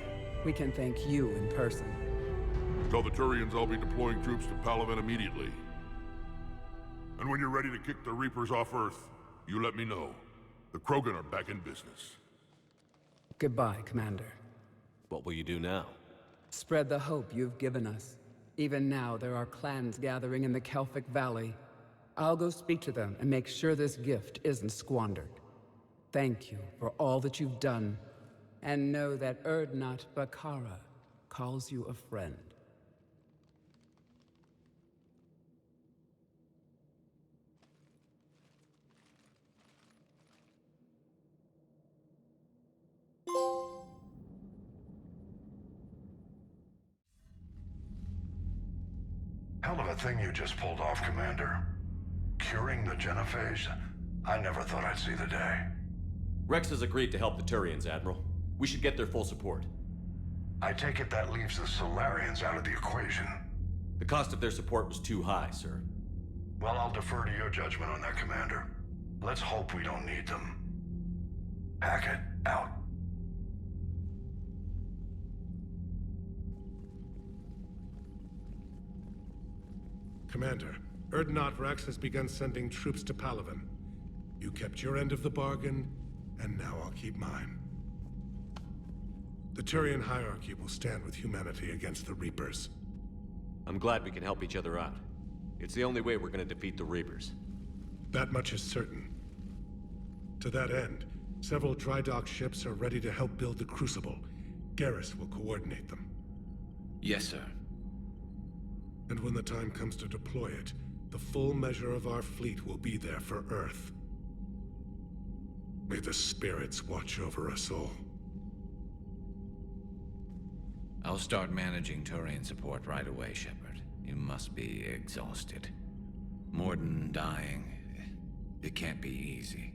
we can thank you in person. Tell the Turians I'll be deploying troops to Palaven immediately. And when you're ready to kick the Reapers off Earth, you let me know. The Krogan are back in business. Goodbye, Commander. What will you do now? Spread the hope you've given us. Even now, there are clans gathering in the Kelphic Valley. I'll go speak to them and make sure this gift isn't squandered. Thank you for all that you've done, and know that Urdnot Bakara calls you a friend. Hell of a thing you just pulled off, Commander. Curing the Genophage? I never thought I'd see the day. Rex has agreed to help the Turians, Admiral. We should get their full support. I take it that leaves the Solarians out of the equation. The cost of their support was too high, sir. Well, I'll defer to your judgment on that, Commander. Let's hope we don't need them. Hackett, out. Commander, Urdnot Rex has begun sending troops to Palaven. You kept your end of the bargain, and now I'll keep mine. The Turian hierarchy will stand with humanity against the Reapers. I'm glad we can help each other out. It's the only way we're gonna defeat the Reapers. That much is certain. To that end, several dry dock ships are ready to help build the Crucible. Garrus will coordinate them. Yes, sir. And when the time comes to deploy it, the full measure of our fleet will be there for Earth. May the spirits watch over us all. I'll start managing Turian support right away, Shepard. You must be exhausted. Morden dying. It can't be easy.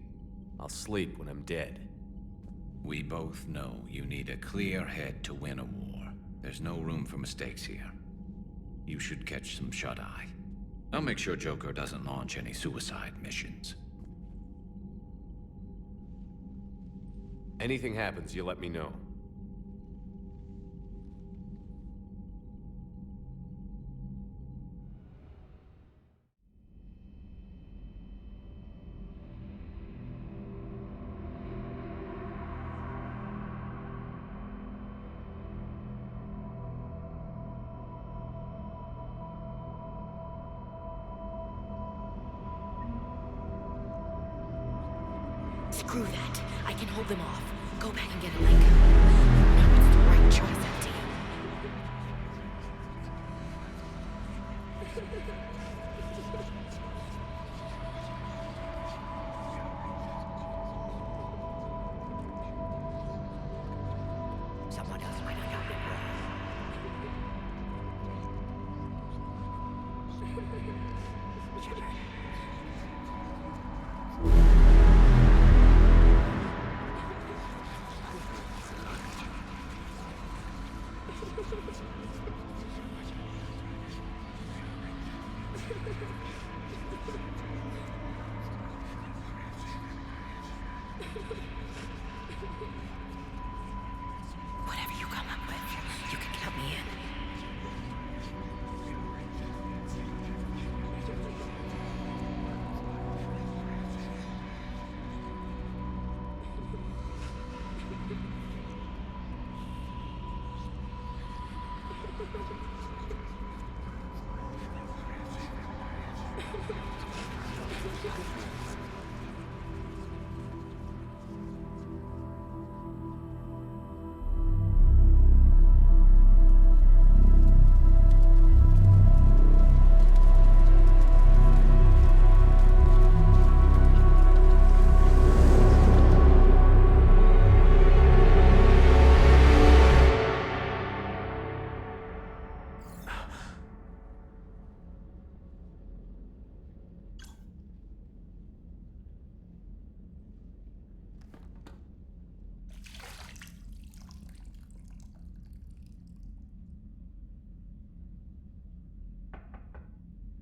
I'll sleep when I'm dead. We both know you need a clear head to win a war. There's no room for mistakes here. You should catch some shut-eye. I'll make sure Joker doesn't launch any suicide missions. Anything happens, you let me know. Screw that. I can hold them off. Go back and get a link. Now it's the right choice, MT. Whatever you come up with, you can count me in.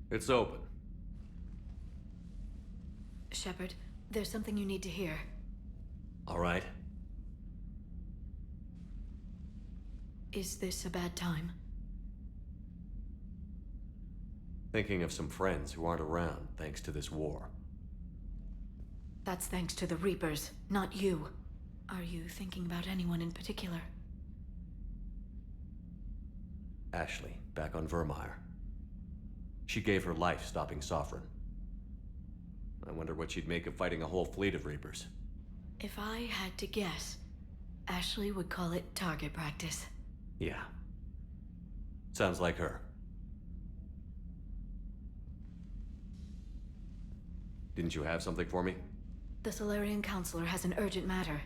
It's open. Shepard, there's something you need to hear. All right. Is this a bad time? Thinking of some friends who aren't around thanks to this war. That's thanks to the Reapers, not you. Are you thinking about anyone in particular? Ashley, back on Vermeer. She gave her life stopping Sovereign. I wonder what she'd make of fighting a whole fleet of Reapers. If I had to guess, Ashley would call it target practice. Yeah. Sounds like her. Didn't you have something for me? The Solarian Counselor has an urgent matter.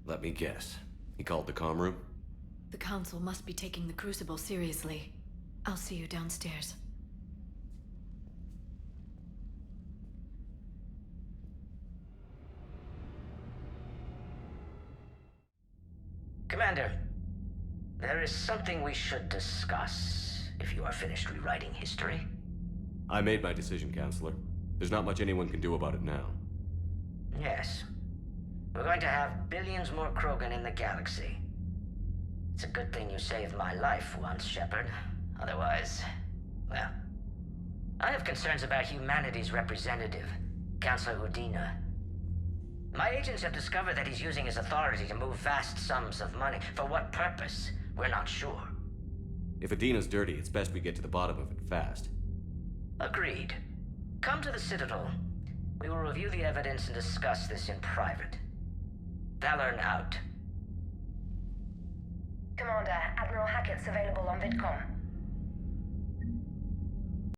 Let me guess. He called the comm room? The Council must be taking the Crucible seriously. I'll see you downstairs. Commander, there is something we should discuss, if you are finished rewriting history. I made my decision, Counselor. There's not much anyone can do about it now. Yes. We're going to have billions more Krogan in the galaxy. It's a good thing you saved my life once, Shepard. Otherwise, well... I have concerns about humanity's representative, Councilor Udina. My agents have discovered that he's using his authority to move vast sums of money. For what purpose? We're not sure. If Adina's dirty, it's best we get to the bottom of it fast. Agreed. Come to the Citadel. We will review the evidence and discuss this in private. Valorn out. Commander, Admiral Hackett's available on VidCom.